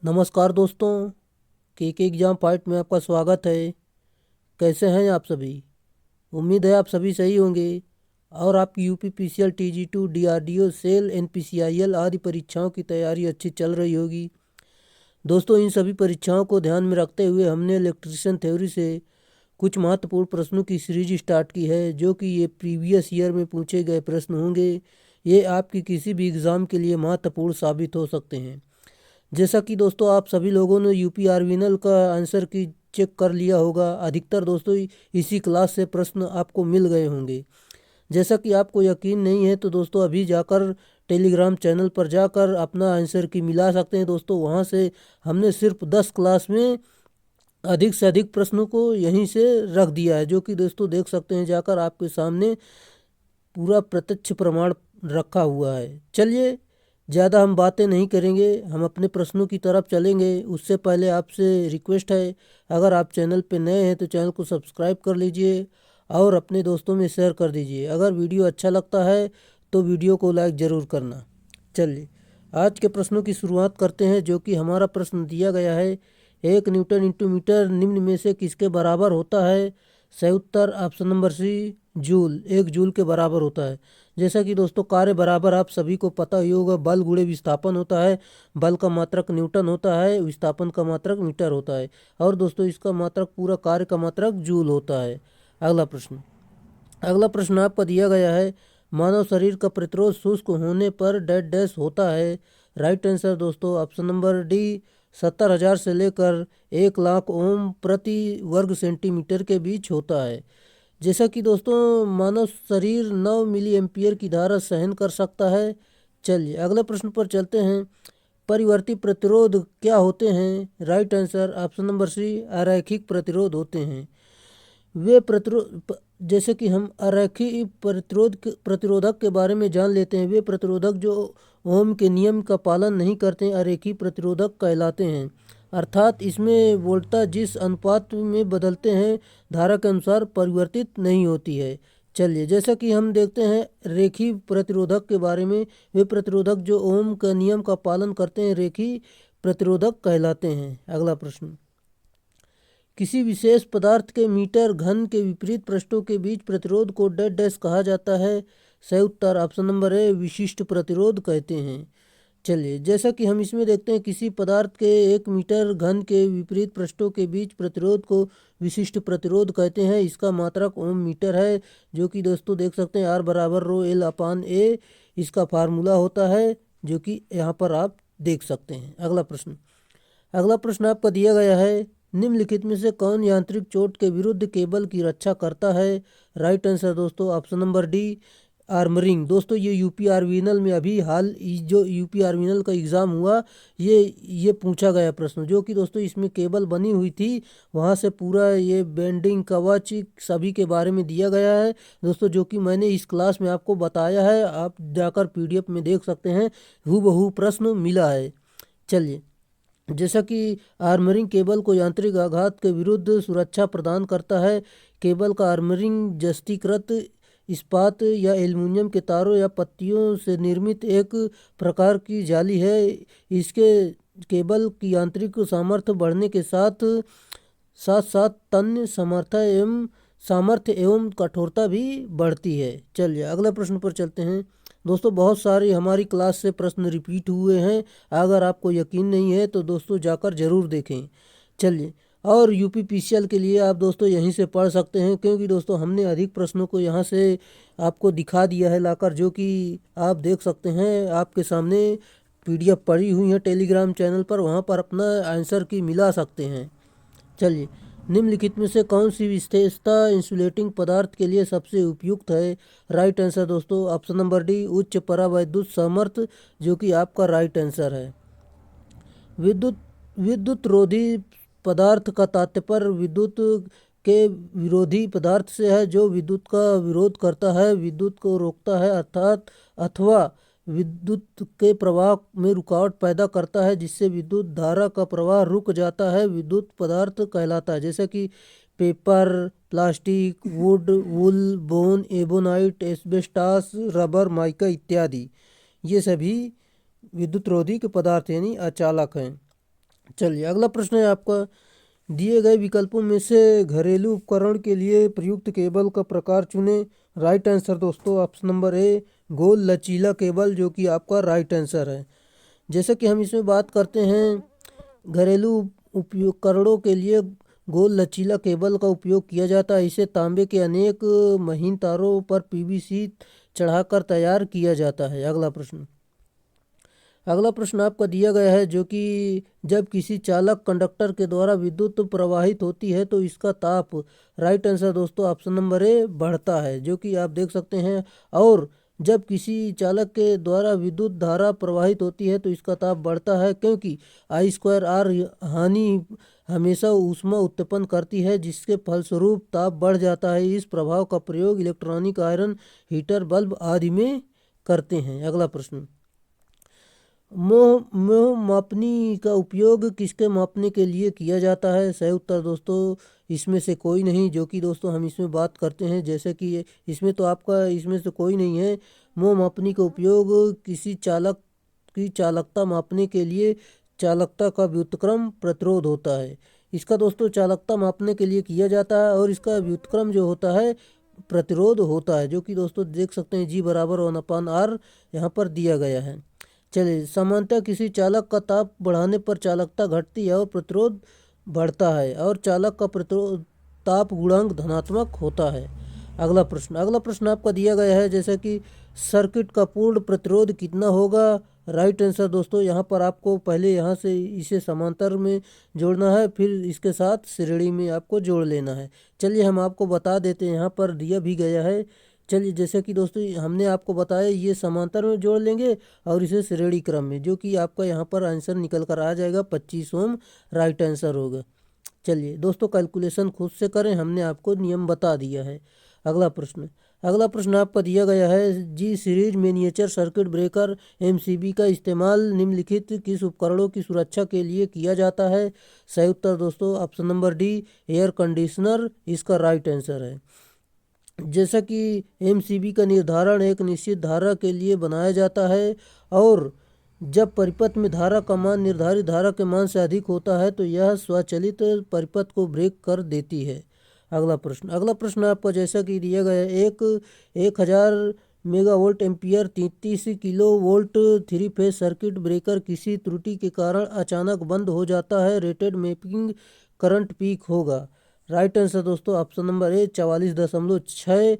नमस्कार दोस्तों, के एग्जाम पॉइंट में आपका स्वागत है। कैसे हैं आप सभी? उम्मीद है आप सभी सही होंगे और आपकी यूपी पीसीएल टीजी2 डीआरडीओ सेल एनपीसीआईएल आदि परीक्षाओं की तैयारी अच्छी चल रही होगी। दोस्तों, इन सभी परीक्षाओं को ध्यान में रखते हुए हमने इलेक्ट्रिशियन थ्योरी से कुछ महत्वपूर्ण प्रश्नों की सीरीज स्टार्ट की है, जो कि ये प्रीवियस ईयर में पूछे गए प्रश्न होंगे। ये आपकी किसी भी एग्ज़ाम के लिए महत्वपूर्ण साबित हो सकते हैं। जैसा कि दोस्तों आप सभी लोगों ने यूपी आर्विनल का आंसर की चेक कर लिया होगा। अधिकतर दोस्तों इसी क्लास से प्रश्न आपको मिल गए होंगे। जैसा कि आपको यकीन नहीं है तो दोस्तों अभी जाकर टेलीग्राम चैनल पर जाकर अपना आंसर की मिला सकते हैं। दोस्तों वहाँ से हमने सिर्फ 10 क्लास में अधिक से अधिक प्रश्नों को यहीं से रख दिया है, जो कि दोस्तों देख सकते हैं जाकर आपके सामने पूरा प्रत्यक्ष प्रमाण रखा हुआ है। चलिए, ज़्यादा हम बातें नहीं करेंगे, हम अपने प्रश्नों की तरफ चलेंगे। उससे पहले आपसे रिक्वेस्ट है, अगर आप चैनल पर नए हैं तो चैनल को सब्सक्राइब कर लीजिए और अपने दोस्तों में शेयर कर दीजिए। अगर वीडियो अच्छा लगता है तो वीडियो को लाइक ज़रूर करना। चलिए, आज के प्रश्नों की शुरुआत करते हैं, जो कि हमारा प्रश्न दिया गया है। 1 न्यूटन इंटू मीटर निम्न में से किसके बराबर होता है? सही उत्तर option number C, joule. 1 joule के बराबर होता है। जैसा कि दोस्तों कार्य बराबर आप सभी को पता ही होगा, बल गुणे विस्थापन होता है। बल का मात्रक न्यूटन होता है, विस्थापन का मात्रक मीटर होता है, और दोस्तों इसका मात्रक पूरा कार्य का मात्रक जूल होता है। अगला प्रश्न आपका दिया गया है, मानव शरीर का प्रतिरोध शुष्क होने पर डैश डैश होता है। राइट आंसर दोस्तों ऑप्शन नंबर डी, 70,000 से लेकर 1 लाख ओम प्रति वर्ग सेंटीमीटर के बीच होता है। जैसा कि दोस्तों मानव शरीर 9 मिली एम्पियर की धारा सहन कर सकता है। चलिए अगले प्रश्न पर चलते हैं। परिवर्ती प्रतिरोध क्या होते हैं? Right answer option number C, अरैखिक प्रतिरोध होते हैं। वे प्रतिरोध, जैसे कि हम अरैखिक प्रतिरोधक के बारे में जान लेते हैं। वे प्रतिरोधक जो ओम के नियम का पालन नहीं करते हैं अरैखिक प्रतिरोधक कहलाते हैं। अर्थात इसमें वोल्टेज जिस अनुपात में बदलते हैं धारा के अनुसार परिवर्तित नहीं होती है। चलिए, जैसा कि हम देखते हैं रेखी प्रतिरोधक के बारे में, वे प्रतिरोधक जो ओम का नियम का पालन करते हैं रेखी प्रतिरोधक कहलाते हैं। अगला प्रश्न, किसी विशेष पदार्थ के मीटर घन के विपरीत पृष्ठों के बीच प्रतिरोध को डैश डैश कहा जाता है। सही उत्तर ऑप्शन नंबर ए, विशिष्ट प्रतिरोध कहते हैं। चलिए, जैसा कि हम इसमें देखते हैं किसी पदार्थ के 1 मीटर घन के विपरीत पृष्ठों के बीच प्रतिरोध को विशिष्ट प्रतिरोध कहते हैं। इसका मात्रक ओम मीटर है, जो कि दोस्तों देख सकते हैं आर बराबर रो एल अपान ए इसका फार्मूला होता है, जो कि यहाँ पर आप देख सकते हैं। अगला प्रश्न आपका दिया गया है, निम्नलिखित में से कौन यांत्रिक चोट के विरुद्ध केबल की रक्षा करता है? राइट आंसर दोस्तों ऑप्शन नंबर डी, आर्मरिंग। दोस्तों ये यूपी आर्विनल में अभी हाल जो यूपी आर्विनल का एग्ज़ाम हुआ, ये पूछा गया प्रश्न, जो कि दोस्तों इसमें केबल बनी हुई थी, वहाँ से पूरा ये बेंडिंग कवच सभी के बारे में दिया गया है दोस्तों, जो कि मैंने इस क्लास में आपको बताया है। आप जाकर पीडीएफ में देख सकते हैं, हूबहू प्रश्न मिला है। चलिए, जैसा कि आर्मरिंग केबल को यांत्रिक आघात के विरुद्ध सुरक्षा प्रदान करता है। केबल का आर्मरिंग जस्तीकृत इस्पात या एल्युमिनियम के तारों या पत्तियों से निर्मित एक प्रकार की जाली है। इसके केबल की यांत्रिक सामर्थ्य बढ़ने के साथ साथ साथ तन्य सामर्थ्य एवं कठोरता भी बढ़ती है। चलिए अगले प्रश्न पर चलते हैं। दोस्तों बहुत सारे हमारी क्लास से प्रश्न रिपीट हुए हैं, अगर आपको यकीन नहीं है तो दोस्तों जाकर ज़रूर देखें। चलिए, और यूपी पीसीएल के लिए आप दोस्तों यहीं से पढ़ सकते हैं, क्योंकि दोस्तों हमने अधिक प्रश्नों को यहाँ से आपको दिखा दिया है लाकर, जो कि आप देख सकते हैं आपके सामने पीडीएफ पड़ी हुई है टेलीग्राम चैनल पर, वहाँ पर अपना आंसर की मिला सकते हैं। चलिए, निम्नलिखित में से कौन सी विशेषता इंसुलेटिंग पदार्थ के लिए सबसे उपयुक्त है? राइट आंसर दोस्तों ऑप्शन नंबर डी, उच्च परावैद्युत सामर्थ्य, जो कि आपका राइट आंसर है। विद्युत विद्युत रोधी पदार्थ का तात्पर्य विद्युत के विरोधी पदार्थ से है, जो विद्युत का विरोध करता है, विद्युत को रोकता है, अर्थात अथवा विद्युत के प्रवाह में रुकावट पैदा करता है, जिससे विद्युत धारा का प्रवाह रुक जाता है, विद्युत पदार्थ कहलाता है। जैसे कि paper, plastic, wood, wool, bone, ebonite, asbestos, rubber, mica इत्यादि, ये सभी विद्युत रोधी के पदार्थ यानी अचालक हैं। चलिए अगला प्रश्न है आपका, दिए गए विकल्पों में से घरेलू उपकरण के लिए प्रयुक्त केबल का प्रकार चुनें। राइट आंसर दोस्तों ऑप्शन नंबर ए, गोल लचीला केबल, जो कि आपका राइट आंसर है। जैसे कि हम इसमें बात करते हैं, घरेलू उपकरणों के लिए गोल लचीला केबल का उपयोग किया जाता है। इसे तांबे के अनेक महीन तारों पर पीवीसी चढ़ाकर तैयार किया जाता है। अगला प्रश्न आपका दिया गया है, जो कि जब किसी चालक कंडक्टर के द्वारा विद्युत प्रवाहित होती है तो इसका ताप, राइट आंसर दोस्तों ऑप्शन नंबर ए, बढ़ता है, जो कि आप देख सकते हैं। और जब किसी चालक के द्वारा विद्युत धारा प्रवाहित होती है तो इसका ताप बढ़ता है, क्योंकि आई स्क्वायर आर हानि हमेशा ऊष्मा उत्पन्न करती है, जिसके फलस्वरूप ताप बढ़ जाता है। इस प्रभाव का प्रयोग इलेक्ट्रॉनिक आयरन हीटर बल्ब आदि में करते हैं। अगला प्रश्न, मोह मोह मापनी का उपयोग किसके मापने के लिए किया जाता है? सही उत्तर दोस्तों इसमें से कोई नहीं, जो कि दोस्तों हम इसमें बात करते हैं, जैसे कि इसमें तो आपका इसमें से कोई नहीं है। मोह मापनी का उपयोग किसी चालक की चालकता मापने के लिए चालकता का व्युत्क्रम प्रतिरोध होता है। इसका दोस्तों चालकता मापने के लिए किया जाता है, और इसका व्युत्क्रम जो होता है प्रतिरोध होता है, जो कि दोस्तों देख सकते हैं जी बराबर 1/r यहाँ पर दिया गया है। चलिए, सामान्यतः किसी चालक का ताप बढ़ाने पर चालकता घटती है और प्रतिरोध बढ़ता है, और चालक का प्रतिरोध ताप गुणांक धनात्मक होता है। अगला प्रश्न आपका दिया गया है, जैसे कि सर्किट का पूर्ण प्रतिरोध कितना होगा? राइट आंसर दोस्तों, यहाँ पर आपको पहले यहाँ से इसे समांतर में जोड़ना है, फिर इसके साथ श्रेणी में आपको जोड़ लेना है। चलिए हम आपको बता देते हैं, यहाँ पर दिया भी गया है। चलिए, जैसे कि दोस्तों हमने आपको बताया, ये समांतर में जोड़ लेंगे और इसे श्रेणी क्रम में, जो कि आपका यहाँ पर आंसर निकल कर आ जाएगा 25 ओम राइट आंसर होगा। चलिए दोस्तों, कैलकुलेशन खुद से करें, हमने आपको नियम बता दिया है। अगला प्रश्न आपका दिया गया है, G series miniature circuit breaker MCB का इस्तेमाल निम्नलिखित किस उपकरणों की सुरक्षा के लिए किया जाता है? सही उत्तर दोस्तों option number D, air conditioner, इसका राइट आंसर है। जैसा कि एमसीबी का निर्धारण एक निश्चित धारा के लिए बनाया जाता है, और जब परिपथ में धारा का मान निर्धारित धारा के मान से अधिक होता है तो यह स्वचालित परिपथ को ब्रेक कर देती है। अगला प्रश्न आपका जैसा कि दिया गया है, एक 1000 megavolt ampere 33 kilo volt three phase circuit breaker किसी त्रुटि के कारण अचानक बंद हो जाता है, रेटेड मैपिंग करंट पीक होगा। राइट आंसर दोस्तों ऑप्शन नंबर ए, 44.6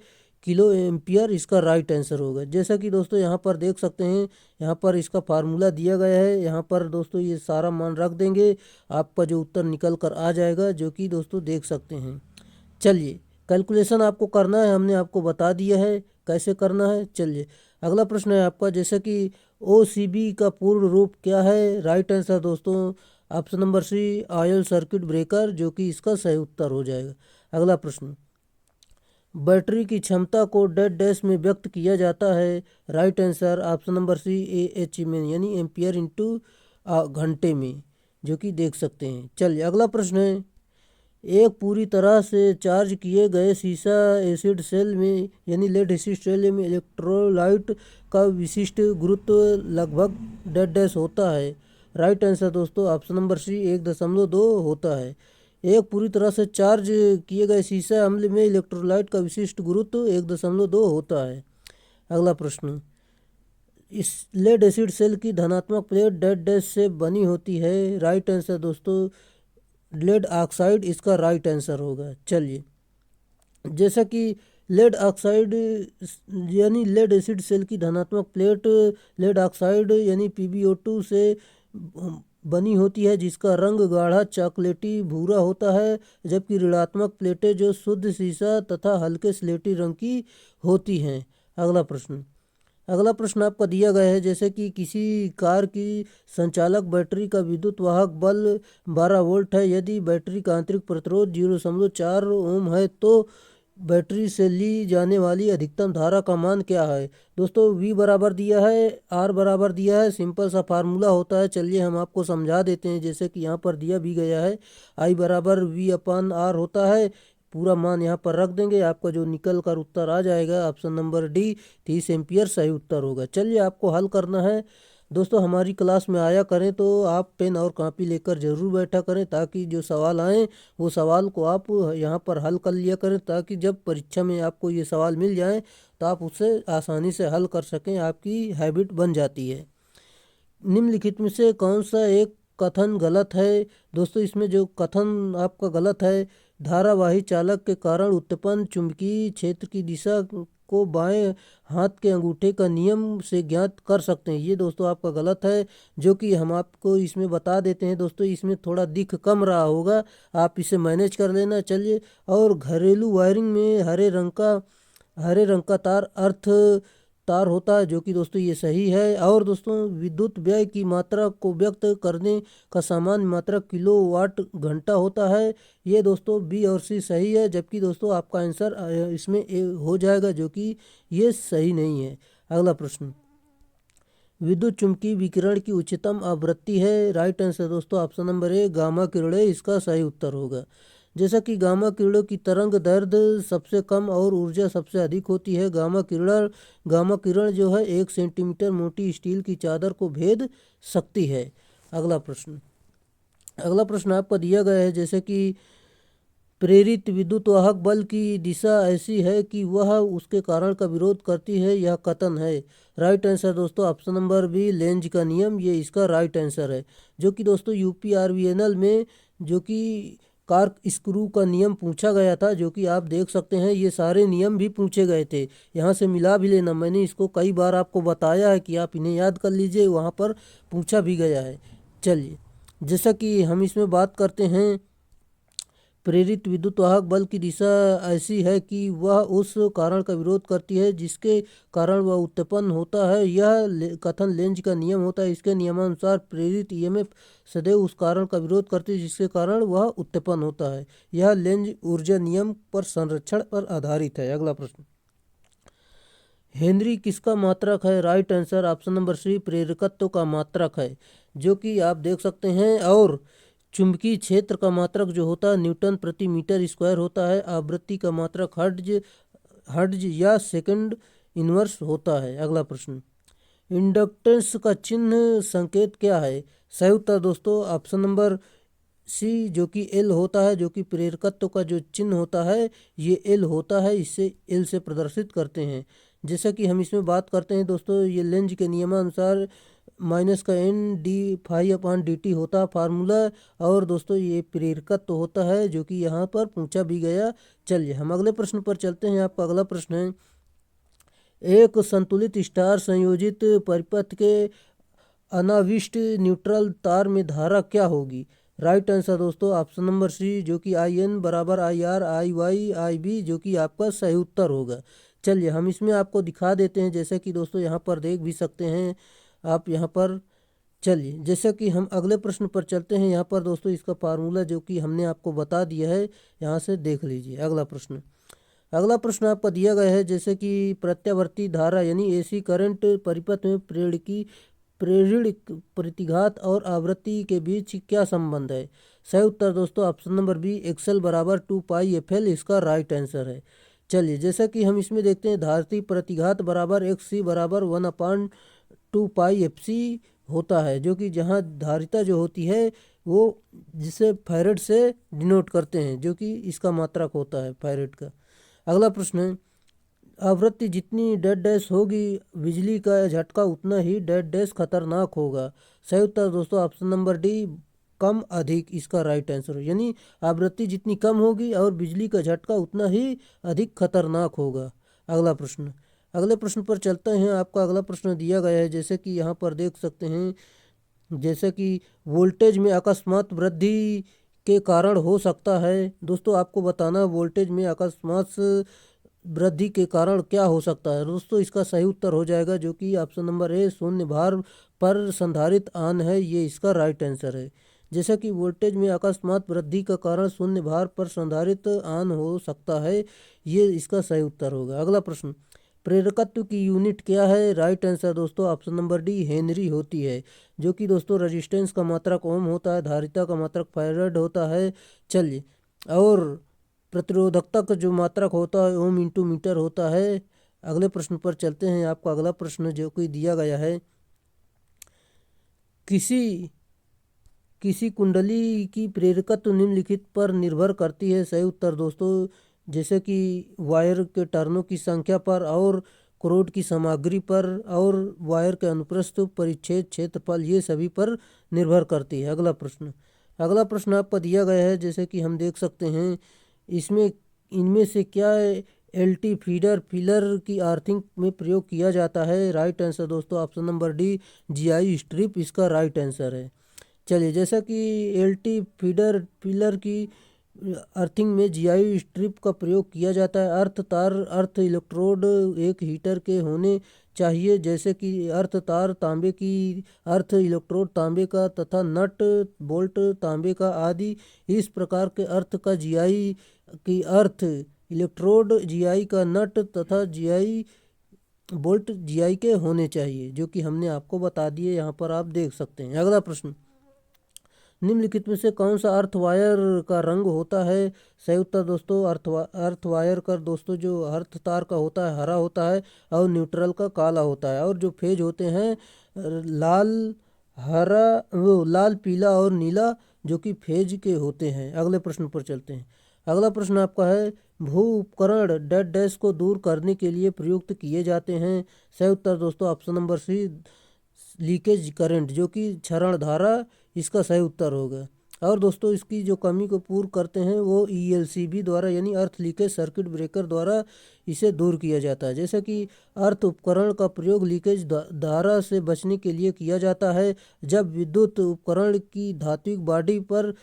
किलो एम्पियर, इसका राइट आंसर होगा। जैसा कि दोस्तों यहाँ पर देख सकते हैं, यहाँ पर इसका फार्मूला दिया गया है। यहाँ पर दोस्तों ये सारा मान रख देंगे, आपका जो उत्तर निकल कर आ जाएगा, जो कि दोस्तों देख सकते हैं। चलिए, कैलकुलेशन आपको करना है, हमने आपको बता दिया है कैसे करना है। चलिए अगला प्रश्न है आपका, जैसे कि ओसीबी का पूर्ण रूप क्या है? राइट आंसर दोस्तों option number C, oil circuit breaker, जो कि इसका सही उत्तर हो जाएगा। अगला प्रश्न, बैटरी की क्षमता को डेड डैश में व्यक्त किया जाता है। Right answer option number C, AH में, यानी एम्पियर इंटू घंटे में, जो कि देख सकते हैं। चलिए अगला प्रश्न है, एक पूरी तरह से चार्ज किए गए सीसा एसिड सेल में, यानी लेड एसिड सेल में इलेक्ट्रोलाइट का विशिष्ट गुरुत्व लगभग डेड डैश होता है। राइट आंसर दोस्तों ऑप्शन नंबर सी, 1.2 होता है। एक पूरी तरह से चार्ज किए गए सीसा अम्ल में इलेक्ट्रोलाइट का विशिष्ट गुरुत्व 1.2 होता है। अगला प्रश्न, इस लेड एसिड सेल की धनात्मक प्लेट डेड डैश से बनी होती है। राइट आंसर दोस्तों लेड ऑक्साइड, इसका राइट आंसर होगा। चलिए, जैसा कि लेड ऑक्साइड यानी लेड एसिड सेल की धनात्मक प्लेट लेड ऑक्साइड यानी PbO2 से बनी होती है, जिसका रंग गाढ़ा चॉकलेटी भूरा होता है, जबकि ऋणात्मक प्लेटें जो शुद्ध सीसा तथा हल्के स्लेटी रंग की होती हैं। अगला प्रश्न आपका दिया गया है, जैसे कि किसी कार की संचालक बैटरी का विद्युत वाहक बल 12 वोल्ट है। यदि बैटरी का आंतरिक प्रतिरोध 0.4 ओम है तो बैटरी से ली जाने वाली अधिकतम धारा का मान क्या है? दोस्तों V बराबर दिया है, R बराबर दिया है, सिंपल सा फार्मूला होता है। चलिए हम आपको समझा देते हैं, जैसे कि यहाँ पर दिया भी गया है, I बराबर V/R होता है। पूरा मान यहाँ पर रख देंगे, आपका जो निकल कर उत्तर आ जाएगा ऑप्शन नंबर डी, 30 एम्पियर सही उत्तर होगा। चलिए आपको हल करना है। दोस्तों हमारी क्लास में आया करें तो आप पेन और कॉपी लेकर ज़रूर बैठा करें, ताकि जो सवाल आएँ वो सवाल को आप यहाँ पर हल कर लिया करें, ताकि जब परीक्षा में आपको ये सवाल मिल जाए तो आप उससे आसानी से हल कर सकें, आपकी हैबिट बन जाती है। निम्नलिखित में से कौन सा एक कथन गलत है? दोस्तों इसमें जो कथन आपका गलत है, धारावाही चालक के कारण उत्पन्न चुंबकीय क्षेत्र की दिशा को बाएं हाथ के अंगूठे का नियम से ज्ञात कर सकते हैं, ये दोस्तों आपका गलत है, जो कि हम आपको इसमें बता देते हैं। दोस्तों इसमें थोड़ा दिख कम रहा होगा, आप इसे मैनेज कर लेना। चलिए, और घरेलू वायरिंग में हरे रंग का तार अर्थ तार होता है, जो कि दोस्तों ये सही है। और दोस्तों विद्युत व्यय की मात्रा को व्यक्त करने का सामान्य मात्रा किलोवाट घंटा होता है, ये दोस्तों बी और सी सही है, जबकि दोस्तों आपका आंसर इसमें ए हो जाएगा, जो कि ये सही नहीं है। अगला प्रश्न, विद्युत चुम्बकीय विकिरण की उच्चतम आवृत्ति है? राइट आंसर दोस्तों ऑप्शन नंबर ए गामा किरणें इसका सही उत्तर होगा। जैसा कि गामा किरणों की तरंग दैर्ध्य सबसे कम और ऊर्जा सबसे अधिक होती है। गामा किरण जो है 1 सेंटीमीटर मोटी स्टील की चादर को भेद सकती है। अगला प्रश्न आपका दिया गया है, जैसे कि प्रेरित विद्युत वाहक बल की दिशा ऐसी है कि वह उसके कारण का विरोध करती है, यह कथन है। राइट आंसर दोस्तों ऑप्शन नंबर बी लेंज का नियम, ये इसका राइट आंसर है, जो कि दोस्तों यूपीआरवीएनएल में जो कि कार्क स्क्रू का नियम पूछा गया था, जो कि आप देख सकते हैं ये सारे नियम भी पूछे गए थे। यहाँ से मिला भी लेना, मैंने इसको कई बार आपको बताया है कि आप इन्हें याद कर लीजिए, वहाँ पर पूछा भी गया है। चलिए, जैसा कि हम इसमें बात करते हैं, प्रेरित विद्युत वाहक बल की दिशा ऐसी है कि वह उस कारण का विरोध करती है जिसके कारण वह उत्पन्न होता है, यह कथन लेंज का नियम होता है। इसके नियमानुसार प्रेरित ईएमएफ सदैव उस कारण का विरोध करती है जिसके कारण वह उत्पन्न होता है। यह लेंज ऊर्जा नियम पर संरक्षण पर आधारित है। अगला प्रश्न, हेनरी किसका मात्रक है? Right answer option number C प्रेरकत्व का मात्रक है, जो कि आप देख सकते हैं। और चुंबकीय क्षेत्र का मात्रक जो होता है न्यूटन प्रति मीटर स्क्वायर होता है। आवृत्ति का मात्रक हर्ट्ज या सेकंड इनवर्स होता है। अगला प्रश्न, इंडक्टेंस का चिन्ह संकेत क्या है? सही उत्तर दोस्तों ऑप्शन नंबर सी, जो कि एल होता है, जो कि प्रेरकत्व का जो चिन्ह होता है ये एल होता है, इससे एल से प्रदर्शित करते हैं। जैसा कि हम इसमें बात करते हैं दोस्तों, ये लेंज के नियमानुसार माइनस का N d phi upon d t होता है फार्मूला। और दोस्तों ये प्रेरकत्व होता है, जो कि यहाँ पर पूछा भी गया। चलिए हम अगले प्रश्न पर चलते हैं। आपका अगला प्रश्न है, एक संतुलित स्टार संयोजित परिपथ के अनाविष्ट न्यूट्रल तार में धारा क्या होगी? राइट आंसर दोस्तों ऑप्शन नंबर सी, जो कि आई एन बराबर I R I Y I B, जो कि आपका सही उत्तर होगा। चलिए हम इसमें आपको दिखा देते हैं, जैसे कि दोस्तों यहाँ पर देख भी सकते हैं आप यहाँ पर। चलिए जैसे कि हम अगले प्रश्न पर चलते हैं, यहाँ पर दोस्तों इसका फार्मूला जो कि हमने आपको बता दिया है, यहाँ से देख लीजिए। अगला प्रश्न आपका दिया गया है, जैसे कि प्रत्यावर्ती धारा यानी एसी करंट परिपथ में प्रेरित प्रतिघात और आवृत्ति के बीच क्या संबंध है? सही उत्तर दोस्तों ऑप्शन नंबर बी एक्सएल बराबर 2πfl इसका राइट आंसर है। चलिए जैसा कि हम इसमें देखते हैं, धारती प्रतिघात बराबर एक्स सी बराबर 1/2πfc होता है, जो कि जहाँ धारिता जो होती है वो जिसे फैरेड से डिनोट करते हैं, जो कि इसका मात्रक होता है फैरेड का। अगला प्रश्न है, आवृत्ति जितनी डेड डैश होगी बिजली का झटका उतना ही डेड डैश खतरनाक होगा। सही उत्तर दोस्तों ऑप्शन नंबर डी कम अधिक इसका राइट आंसर है, यानी आवृत्ति जितनी कम होगी और बिजली का झटका उतना ही अधिक खतरनाक होगा। अगले प्रश्न पर चलते हैं। आपका अगला प्रश्न दिया गया है, जैसे कि यहाँ पर देख सकते हैं, जैसे कि वोल्टेज में अकस्मात वृद्धि के कारण हो सकता है। दोस्तों आपको बताना वोल्टेज में अकस्मात वृद्धि के कारण क्या हो सकता है। दोस्तों इसका सही उत्तर हो जाएगा, जो कि ऑप्शन नंबर ए शून्य भार पर संधारित आन है, ये इसका राइट आंसर है। जैसा कि वोल्टेज में अकस्मात वृद्धि का कारण शून्य भार पर संधारित आन हो सकता है, ये इसका सही उत्तर होगा। अगला प्रश्न, प्रेरकत्व की यूनिट क्या है? राइट आंसर दोस्तों ऑप्शन नंबर डी हेनरी होती है, जो कि दोस्तों रेजिस्टेंस का मात्रक ओम होता है, धारिता का मात्रक फैराड होता है। चलिए, और प्रतिरोधकता का जो मात्रक होता है ओम इंटू मीटर होता है। अगले प्रश्न पर चलते हैं। आपका अगला प्रश्न जो कि दिया गया है, किसी किसी कुंडली की प्रेरकत्व निम्नलिखित पर निर्भर करती है। सही उत्तर दोस्तों, जैसे कि वायर के टर्नों की संख्या पर और क्रोड की सामग्री पर और वायर के अनुप्रस्थ परिच्छेद क्षेत्रफल, ये सभी पर निर्भर करती है। अगला प्रश्न आपको दिया गया है, जैसे कि हम देख सकते हैं इसमें इनमें से क्या एलटी फीडर फिलर की अर्थिंग में प्रयोग किया जाता है। राइट आंसर दोस्तों option number D, GI strip इसका राइट आंसर है। चलिए, जैसा कि एलटी फीडर पिलर की अर्थिंग में जीआई स्ट्रिप का प्रयोग किया जाता है। अर्थ तार अर्थ इलेक्ट्रोड एक हीटर के होने चाहिए, जैसे कि अर्थ तार तांबे की, अर्थ इलेक्ट्रोड तांबे का तथा नट बोल्ट तांबे का आदि। इस प्रकार के अर्थ का जीआई की अर्थ इलेक्ट्रोड जीआई का नट तथा जीआई बोल्ट जीआई के होने चाहिए, जो कि हमने आपको बता दिए, यहाँ पर आप देख सकते हैं। अगला प्रश्न, निम्नलिखित में से कौन सा अर्थ वायर का रंग होता है। सही उत्तर दोस्तों अर्थ वायर का दोस्तों जो अर्थ तार का होता है हरा होता है और न्यूट्रल का काला होता है, और जो फेज होते हैं लाल हरा वो लाल पीला और नीला, जो कि फेज के होते हैं। अगले प्रश्न पर चलते हैं। अगला प्रश्न आपका है, भू उपकरण डेड डैश को दूर करने के लिए प्रयुक्त किए जाते हैं। सही उत्तर दोस्तों option number C, leakage current, जो कि क्षरण धारा, इसका सही उत्तर होगा। और दोस्तों इसकी जो कमी को पूर्ण करते हैं वो ईएलसीबी द्वारा यानी अर्थ लीकेज सर्किट ब्रेकर द्वारा इसे दूर किया जाता है। जैसे कि अर्थ उपकरण का प्रयोग लीकेज धारा से बचने के लिए किया जाता है। जब विद्युत उपकरण की धात्विक बॉडी पर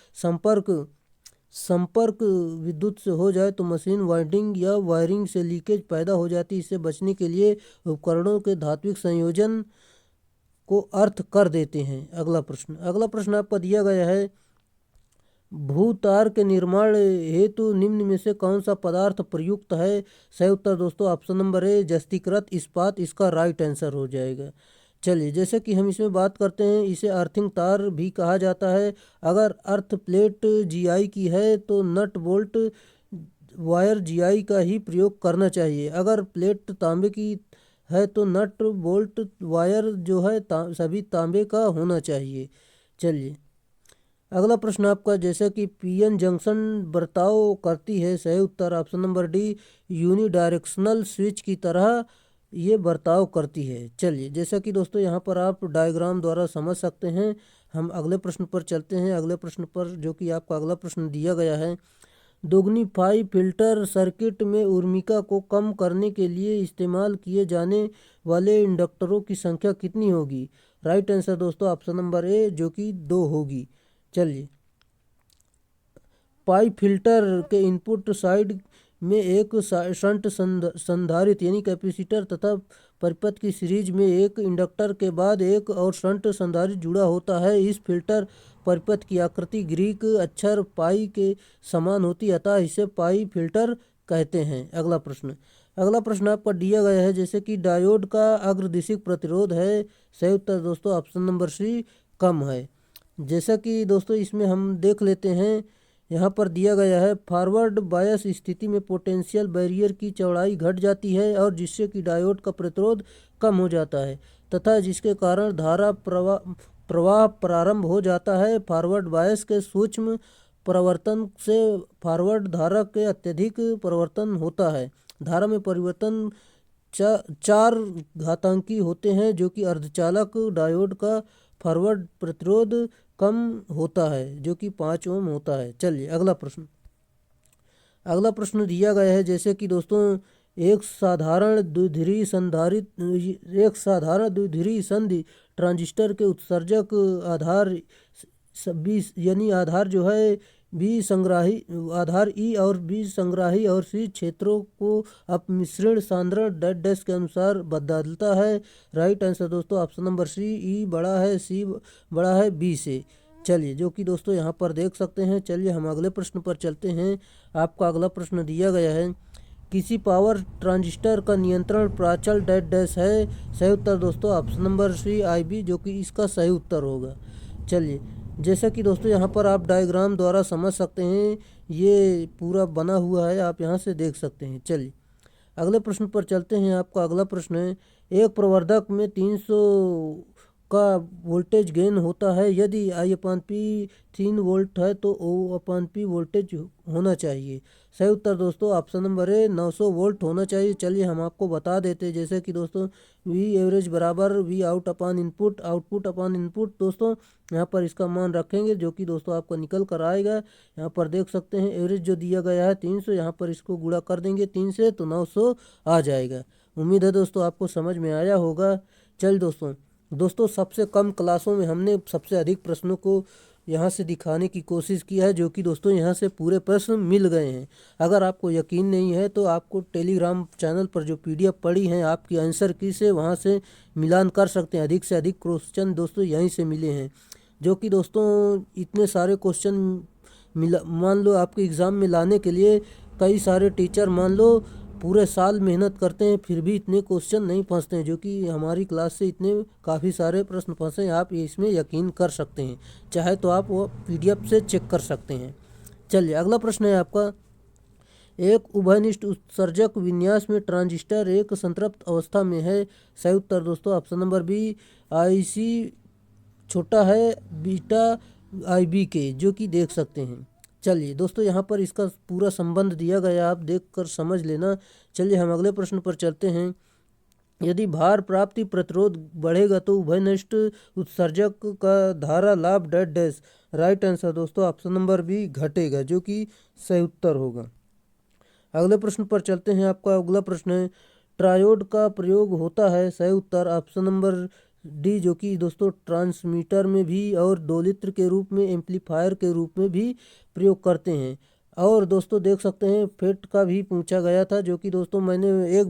संपर्क विद्युत से हो जाए तो मशीन वाइंडिंग या वायरिंग से लीकेज पैदा हो जाती है। इससे बचने के लिए उपकरणों के धात्विक संयोजन को अर्थ कर देते हैं। अगला प्रश्न आपका दिया गया है, भूतार के निर्माण हेतु निम्न में से कौन सा पदार्थ प्रयुक्त है। सही उत्तर दोस्तों ऑप्शन नंबर ए, जस्तीकृत इस्पात, इसका राइट आंसर हो जाएगा। चलिए, जैसे कि हम इसमें बात करते हैं, इसे अर्थिंग तार भी कहा जाता है। अगर अर्थ प्लेट जीआई की है तो नट बोल्ट वायर जीआई का ही प्रयोग करना चाहिए। अगर प्लेट तांबे की है तो नट बोल्ट वायर जो है सभी तांबे का होना चाहिए। चलिए, अगला प्रश्न आपका, जैसे कि पीएन जंक्शन बर्ताव करती है। सही उत्तर option number D, unidirectional switch की तरह ये बर्ताव करती है। चलिए, जैसा कि दोस्तों यहाँ पर आप डायग्राम द्वारा समझ सकते हैं। हम अगले प्रश्न पर चलते हैं। अगले प्रश्न पर, जो कि आपका अगला प्रश्न दिया गया है, दोगुनी पाई फिल्टर सर्किट में उर्मिका को कम करने के लिए इस्तेमाल किए जाने वाले इंडक्टरों की संख्या कितनी होगी। राइट आंसर दोस्तों ऑप्शन नंबर ए, जो कि 2 होगी। चलिए, पाई फिल्टर के इनपुट साइड में एक शंट संधारित्र यानी कैपेसिटर तथा परिपथ की सीरीज में एक इंडक्टर के बाद एक और शंट संधारित्र जुड़ा होता है। इस फिल्टर परिपथ की आकृति ग्रीक अक्षर पाई के समान होती है, अतः इसे पाई फिल्टर कहते हैं। अगला प्रश्न आपका दिया गया है, जैसे कि डायोड का अग्रदिशिक प्रतिरोध है। सही उत्तर दोस्तों ऑप्शन नंबर सी, कम है। जैसा कि दोस्तों इसमें हम देख लेते हैं, यहाँ पर दिया गया है, फॉरवर्ड बायस स्थिति में पोटेंशियल बैरियर की चौड़ाई घट जाती है और जिससे कि डायोड का प्रतिरोध कम हो जाता है तथा जिसके कारण धारा प्रवाह प्रारंभ हो जाता है। फॉरवर्ड बायस के सूक्ष्म परिवर्तन से फॉरवर्ड धारा के अत्यधिक परिवर्तन होता है। धारा में परिवर्तन 4 घातांकी होते हैं, जो कि अर्धचालक डायोड का फॉरवर्ड प्रतिरोध कम होता है, जो कि 5 ओम होता है। चलिए, अगला प्रश्न दिया गया है, जैसे कि दोस्तों एक साधारण द्विध्रुवी संधि ट्रांजिस्टर के उत्सर्जक आधार यानी आधार जो है बी संग्राही आधार ई और बी संग्राही और सी क्षेत्रों को अपमिश्रण सांद्रण डेड डैश के अनुसार बदलता है। राइट आंसर दोस्तों ऑप्शन नंबर सी, ई बड़ा है सी बड़ा है बी से। चलिए, जो कि दोस्तों यहाँ पर देख सकते हैं। चलिए, हम अगले प्रश्न पर चलते हैं। आपका अगला प्रश्न दिया गया है, किसी पावर ट्रांजिस्टर का नियंत्रण प्राचल डेड डैश है। सही उत्तर दोस्तों ऑप्शन नंबर सी, आई बी, जो कि इसका सही उत्तर होगा। चलिए, जैसा कि दोस्तों यहाँ पर आप डायग्राम द्वारा समझ सकते हैं, ये पूरा बना हुआ है, आप यहाँ से देख सकते हैं। चलिए, अगले प्रश्न पर चलते हैं। आपका अगला प्रश्न है, एक प्रवर्धक में 300 का वोल्टेज गेन होता है। यदि I/P 3 वोल्ट है तो O/P वोल्टेज होना चाहिए। सही उत्तर दोस्तों ऑप्शन नंबर ए 900 वोल्ट होना चाहिए। चलिए हम आपको बता देते हैं, जैसे कि दोस्तों वी एवरेज बराबर V out upon input, output upon input. दोस्तों यहाँ पर इसका मान रखेंगे जो कि दोस्तों आपको निकल कर आएगा। यहाँ पर देख सकते हैं एवरेज जो दिया गया है 300, यहाँ पर इसको गुणा कर देंगे 3 से तो 900 आ जाएगा। उम्मीद है दोस्तों आपको समझ में आया होगा। चल दोस्तों सबसे कम क्लासों में हमने सबसे अधिक प्रश्नों को यहाँ से दिखाने की कोशिश की है, जो कि दोस्तों यहाँ से पूरे प्रश्न मिल गए हैं। अगर आपको यकीन नहीं है तो आपको टेलीग्राम चैनल पर जो PDF पड़ी हैं आपकी आंसर की से वहाँ से मिलान कर सकते हैं। अधिक से अधिक क्वेश्चन दोस्तों यहीं से मिले हैं, जो कि दोस्तों इतने सारे क्वेश्चन मान लो आपके एग्ज़ाम में लाने के लिए कई सारे टीचर मान लो पूरे साल मेहनत करते हैं, फिर भी इतने क्वेश्चन नहीं फंसते हैं, जो कि हमारी क्लास से इतने काफ़ी सारे प्रश्न फंसे हैं। आप इसमें यकीन कर सकते हैं, चाहे तो आप वो PDF से चेक कर सकते हैं। चलिए अगला प्रश्न है आपका, एक उभयनिष्ठ उत्सर्जक विन्यास में ट्रांजिस्टर एक संतृप्त अवस्था में है। सही उत्तर दोस्तों ऑप्शन नंबर बी IC छोटा है बीटा IB के, जो कि देख सकते हैं। चलिए दोस्तों यहाँ पर इसका पूरा संबंध दिया गया, आप देखकर समझ लेना। चलिए हम अगले प्रश्न पर चलते हैं। यदि भार प्राप्ति प्रतिरोध बढ़ेगा तो उभयनिष्ठ उत्सर्जक का धारा लाभ डैश डैश। राइट आंसर दोस्तों ऑप्शन नंबर बी घटेगा, जो कि सही उत्तर होगा। अगले प्रश्न पर चलते हैं। आपका अगला प्रश्न है, ट्रायोड का प्रयोग होता है। सही उत्तर ऑप्शन नंबर डी, जो कि दोस्तों ट्रांसमीटर में भी और दोलित्र के रूप में, एम्पलीफायर के रूप में भी प्रयोग करते हैं। और दोस्तों देख सकते हैं फेट का भी पूछा गया था, जो कि दोस्तों मैंने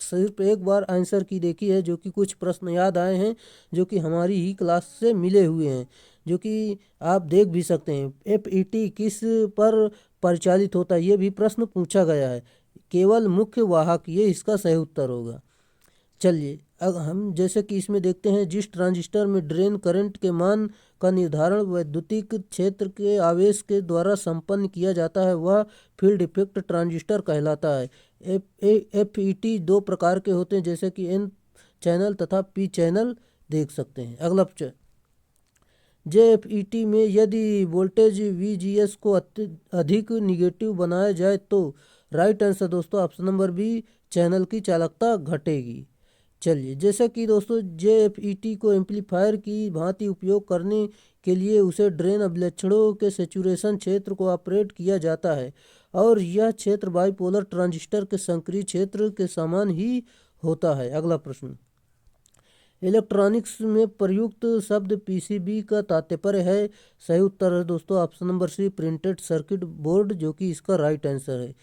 सिर्फ एक बार आंसर की देखी है, जो कि कुछ प्रश्न याद आए हैं जो कि हमारी ही क्लास से मिले हुए हैं, जो कि आप देख भी सकते हैं। FET किस पर परिचालित होता है, ये भी प्रश्न पूछा गया है। केवल मुख्य वाहक, ये इसका सही उत्तर होगा। चलिए अब हम जैसे कि इसमें देखते हैं, जिस ट्रांजिस्टर में ड्रेन करंट के मान का निर्धारण वैद्युतिक क्षेत्र के आवेश के द्वारा संपन्न किया जाता है वह फील्ड इफेक्ट ट्रांजिस्टर कहलाता है। FET 2 प्रकार के होते हैं, जैसे कि N चैनल तथा P चैनल देख सकते हैं। अगला JFET में यदि वोल्टेज VGS को अधिक निगेटिव बनाया जाए तो राइट आंसर दोस्तों ऑप्शन नंबर बी चैनल की चालकता घटेगी। चलिए जैसे कि दोस्तों JFET को एम्पलीफायर की भांति उपयोग करने के लिए उसे ड्रेन अभिलक्षणों के सेचुरेशन क्षेत्र को ऑपरेट किया जाता है और यह क्षेत्र बाइपोलर ट्रांजिस्टर के सक्रिय क्षेत्र के समान ही होता है। अगला प्रश्न, इलेक्ट्रॉनिक्स में प्रयुक्त शब्द PCB का तात्पर्य है। सही उत्तर है दोस्तों option number C printed circuit board, जो कि इसका राइट आंसर है।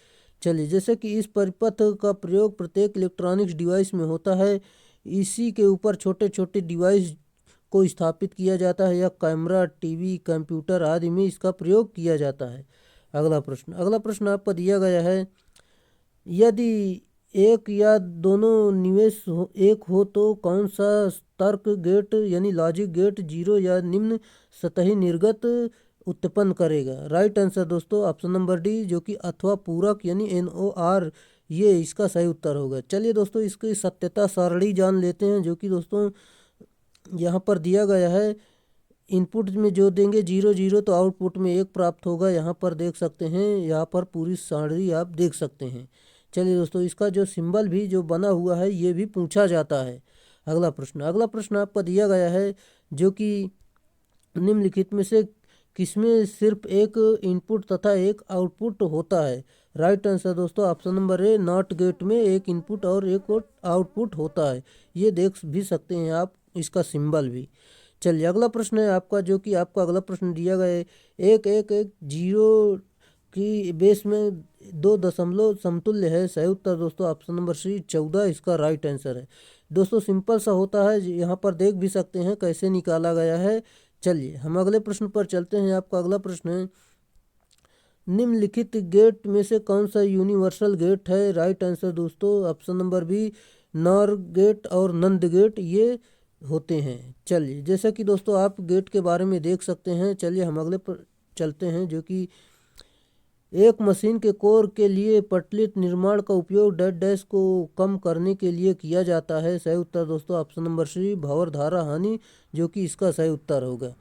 चलिए जैसे कि इस परिपथ का प्रयोग प्रत्येक इलेक्ट्रॉनिक्स डिवाइस में होता है, इसी के ऊपर छोटे छोटे डिवाइस को स्थापित किया जाता है या कैमरा, TV, कंप्यूटर आदि में इसका प्रयोग किया जाता है। अगला प्रश्न आपको दिया गया है, यदि एक या दोनों निवेश एक हो तो कौन सा तर्क गेट यानी लॉजिक गेट जीरो या निम्न सतही निर्गत उत्पन्न करेगा। राइट आंसर दोस्तों ऑप्शन नंबर डी, जो कि अथवा पूरक यानी NOR, ये इसका सही उत्तर होगा। चलिए दोस्तों इसकी सत्यता सारणी जान लेते हैं, जो कि दोस्तों यहाँ पर दिया गया है। इनपुट में जो देंगे 0 0 तो आउटपुट में 1 प्राप्त होगा। यहाँ पर देख सकते हैं, यहाँ पर पूरी सारणी आप देख सकते हैं। चलिए दोस्तों इसका जो सिंबल भी जो बना हुआ है ये भी पूछा जाता है। अगला प्रश्न आपका दिया गया है, जो कि निम्नलिखित में से किसमें सिर्फ एक इनपुट तथा एक आउटपुट होता है। राइट आंसर दोस्तों option number A not gate में एक इनपुट और एक आउटपुट होता है। ये देख भी सकते हैं आप इसका सिंबल भी। चलिए अगला प्रश्न है आपका, जो कि आपका अगला प्रश्न दिया गया है, 1 1 1 0 की बेस में 2 दशमलव समतुल्य है। सही उत्तर दोस्तों ऑप्शन नंबर सी 14 इसका राइट आंसर है। दोस्तों सिंपल सा होता है, यहाँ पर देख भी सकते हैं कैसे निकाला गया है। चलिए हम अगले प्रश्न पर चलते हैं। आपका अगला प्रश्न है, निम्नलिखित गेट में से कौन सा यूनिवर्सल गेट है। राइट आंसर दोस्तों option number B NOR gate और नंद गेट ये होते हैं। चलिए जैसा कि दोस्तों आप गेट के बारे में देख सकते हैं। चलिए हम अगले पर चलते हैं, जो कि एक मशीन के कोर के लिए पटलित निर्माण का उपयोग डेड डैश को कम करने के लिए किया जाता है। सही उत्तर दोस्तों ऑप्शन नंबर सी भंवर धारा हानि, जो कि इसका सही उत्तर होगा।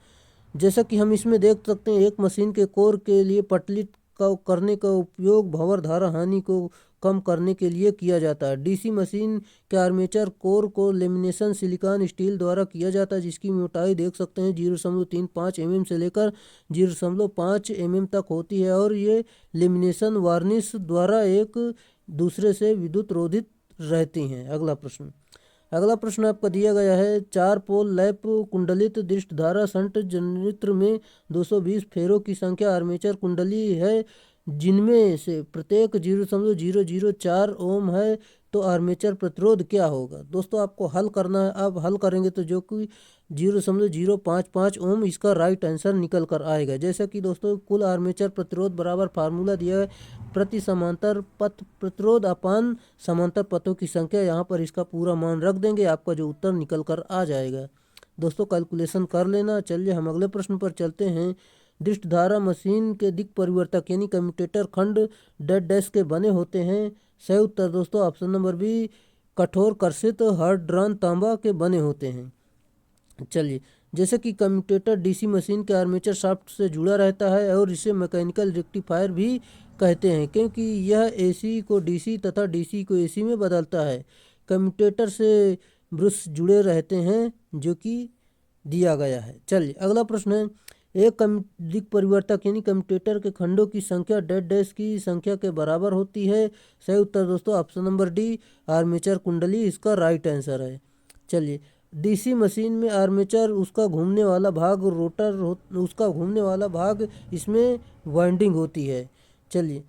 जैसा कि हम इसमें देख सकते हैं, एक मशीन के कोर के लिए पटलित का करने का उपयोग भंवर धारा हानि को कम करने के लिए किया जाता है। डीसी मशीन के आर्मेचर कोर को लेमिनेशन सिलिकॉन स्टील द्वारा किया जाता है, जिसकी मोटाई देख सकते हैं 0.35 mm से लेकर 0.5 mm तक होती है और ये लेमिनेशन वार्निश द्वारा एक दूसरे से विद्युत रोधित रहती हैं। अगला प्रश्न आपका दिया गया है, 4 पोल लैप कुंडलित दृष्ट धारा शंट जनरेटर में 220 फेरों की संख्या आर्मेचर कुंडली है, जिनमें से प्रत्येक 0.004 ओम है, तो आर्मेचर प्रतिरोध क्या होगा। दोस्तों आपको हल करना है, आप हल करेंगे तो जो कि 0.055 ओम इसका राइट आंसर निकल कर आएगा। जैसा कि दोस्तों कुल आर्मेचर प्रतिरोध बराबर फार्मूला दिया है प्रति समांतर पथ प्रतिरोध अपान समांतर पथों की संख्या। यहाँ पर इसका पूरा मान रख देंगे, आपका जो उत्तर निकल कर आ जाएगा। दोस्तों कैलकुलेशन कर लेना। चलिए हम अगले प्रश्न पर चलते हैं। दृष्ट धारा मशीन के दिक् परिवर्तक यानी कम्यूटेटर खंड डेड डैश के बने होते हैं। सही उत्तर दोस्तों ऑप्शन नंबर बी कठोर कर्षित हार्ड ड्रॉन तांबा के बने होते हैं। चलिए, जैसे कि कम्यूटेटर डीसी मशीन के आर्मेचर शाफ्ट से जुड़ा रहता है और इसे मैकेनिकल रेक्टिफायर भी कहते हैं, क्योंकि यह एसी को डीसी तथा डीसी को एसी में बदलता है। कम्यूटेटर से ब्रश जुड़े रहते हैं, जो कि दिया गया है। चलिए अगला प्रश्न है, एक दिक् परिवर्तक यानी कम्यूटेटर के खंडों की संख्या डेड डैश की संख्या के बराबर होती है। सही उत्तर दोस्तों ऑप्शन नंबर डी आर्मेचर कुंडली इसका राइट आंसर है। चलिए, डीसी मशीन में आर्मेचर उसका घूमने वाला भाग रोटर उसका घूमने वाला भाग इसमें वाइंडिंग होती है। चलिए,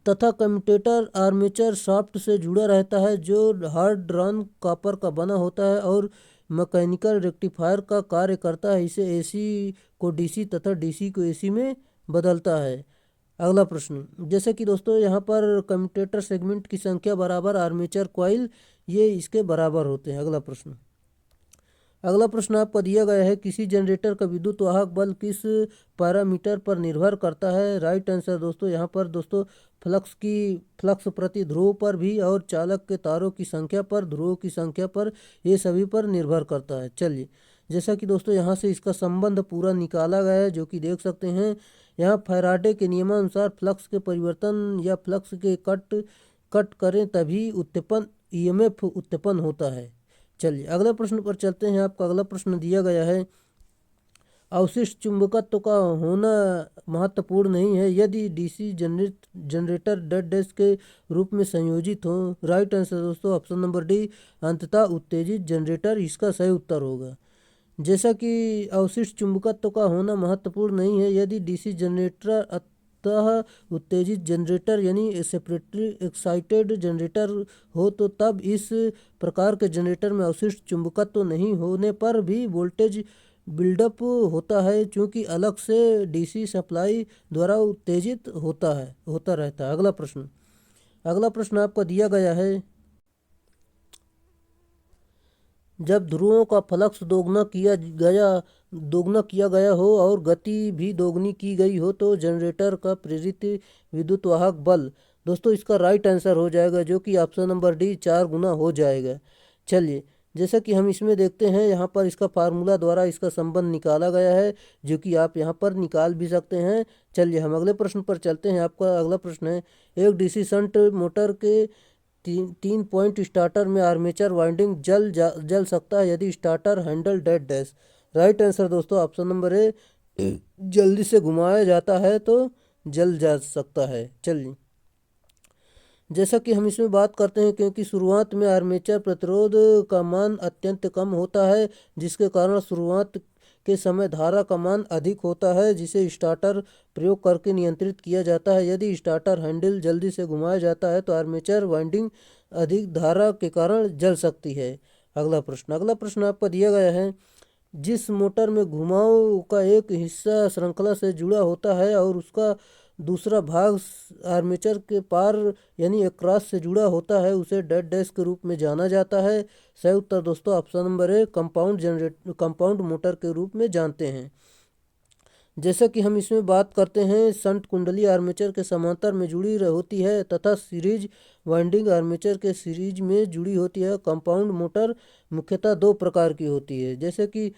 तथा कम्यूटेटर आर्मेचर शाफ्ट से जुड़ा रहता है, जो हार्ड ड्रॉन कॉपर का बना होता है और मैकेनिकल रेक्टिफायर का कार्य करता है। इसे एसी को डीसी तथा डीसी को एसी में बदलता है। अगला प्रश्न, जैसे कि दोस्तों यहाँ पर कम्यूटेटर सेगमेंट की संख्या बराबर आर्मेचर कॉइल, ये इसके बराबर होते हैं। अगला प्रश्न आपका दिया गया है, किसी जनरेटर का विद्युत वाहक बल किस पैरामीटर पर निर्भर करता है। राइट आंसर दोस्तों यहाँ पर दोस्तों फ्लक्स प्रति ध्रुव पर भी और चालक के तारों की संख्या पर, ध्रुवों की संख्या पर, ये सभी पर निर्भर करता है। चलिए, जैसा कि दोस्तों यहाँ से इसका संबंध पूरा निकाला गया है, जो कि देख सकते हैं यहाँ फैराडे के नियमानुसार फ्लक्स के परिवर्तन या फ्लक्स के कट करें तभी उत्पन्न ईएमएफ उत्पन्न होता है। चलिए अगले प्रश्न पर चलते हैं। आपका अगला प्रश्न दिया गया है, अवशिष्ट चुंबकत्व का होना महत्वपूर्ण नहीं है यदि डीसी जनरेटर डेड डैश के रूप में संयोजित हो। राइट आंसर दोस्तों ऑप्शन नंबर डी अंततः उत्तेजित जनरेटर इसका सही उत्तर होगा। जैसा कि अवशिष्ट चुंबकत्व का होना महत्वपूर्ण नहीं है यदि डीसी जनरेटर अतः उत्तेजित जनरेटर यानी सेपरेटली एक्साइटेड जनरेटर हो, तो तब इस प्रकार के जनरेटर में अवशिष्ट चुंबकत्व नहीं होने पर भी वोल्टेज बिल्डअप होता है, क्योंकि अलग से डीसी सप्लाई द्वारा उत्तेजित होता रहता है। अगला प्रश्न आपका दिया गया है, जब ध्रुवों का फ्लक्स दोगुना किया गया हो और गति भी दोगुनी की गई हो, तो जनरेटर का प्रेरित विद्युत वाहक बल दोस्तों इसका राइट आंसर हो जाएगा, जो कि ऑप्शन नंबर डी 4 गुना हो जाएगा। चलिए, जैसा कि हम इसमें देखते हैं यहाँ पर इसका फार्मूला द्वारा इसका संबंध निकाला गया है, जो कि आप यहाँ पर निकाल भी सकते हैं। चलिए हम अगले प्रश्न पर चलते हैं। आपका अगला प्रश्न है, एक डीसी शंट मोटर के 3 पॉइंट स्टार्टर में आर्मेचर वाइंडिंग जल सकता है यदि starter handle dead dash. Right answer दोस्तों ऑप्शन नंबर ए जल्दी से घुमाया जाता है तो जल जा सकता है। चलिए, जैसा कि हम इसमें बात करते हैं, क्योंकि शुरुआत में आर्मेचर प्रतिरोध का मान अत्यंत कम होता है, जिसके कारण शुरुआत के समय धारा का मान अधिक होता है, जिसे स्टार्टर प्रयोग करके नियंत्रित किया जाता है। यदि स्टार्टर हैंडल जल्दी से घुमाया जाता है तो आर्मेचर वाइंडिंग अधिक धारा के कारण जल सकती है। अगला प्रश्न आपका दिया गया है, जिस मोटर में घुमाव का एक हिस्सा श्रृंखला से जुड़ा होता है और उसका दूसरा भाग आर्मेचर के पार यानी अक्रॉस से जुड़ा होता है, उसे डेड डैश के रूप में जाना जाता है। सही उत्तर दोस्तों ऑप्शन नंबर ए कंपाउंड मोटर के रूप में जानते हैं। जैसा कि हम इसमें बात करते हैं, शंट कुंडली आर्मेचर के समांतर में जुड़ी होती है तथा सीरीज वाइंडिंग आर्मेचर के सीरीज में जुड़ी होती है। कंपाउंड मोटर मुख्यतः दो प्रकार की होती है, जैसे कि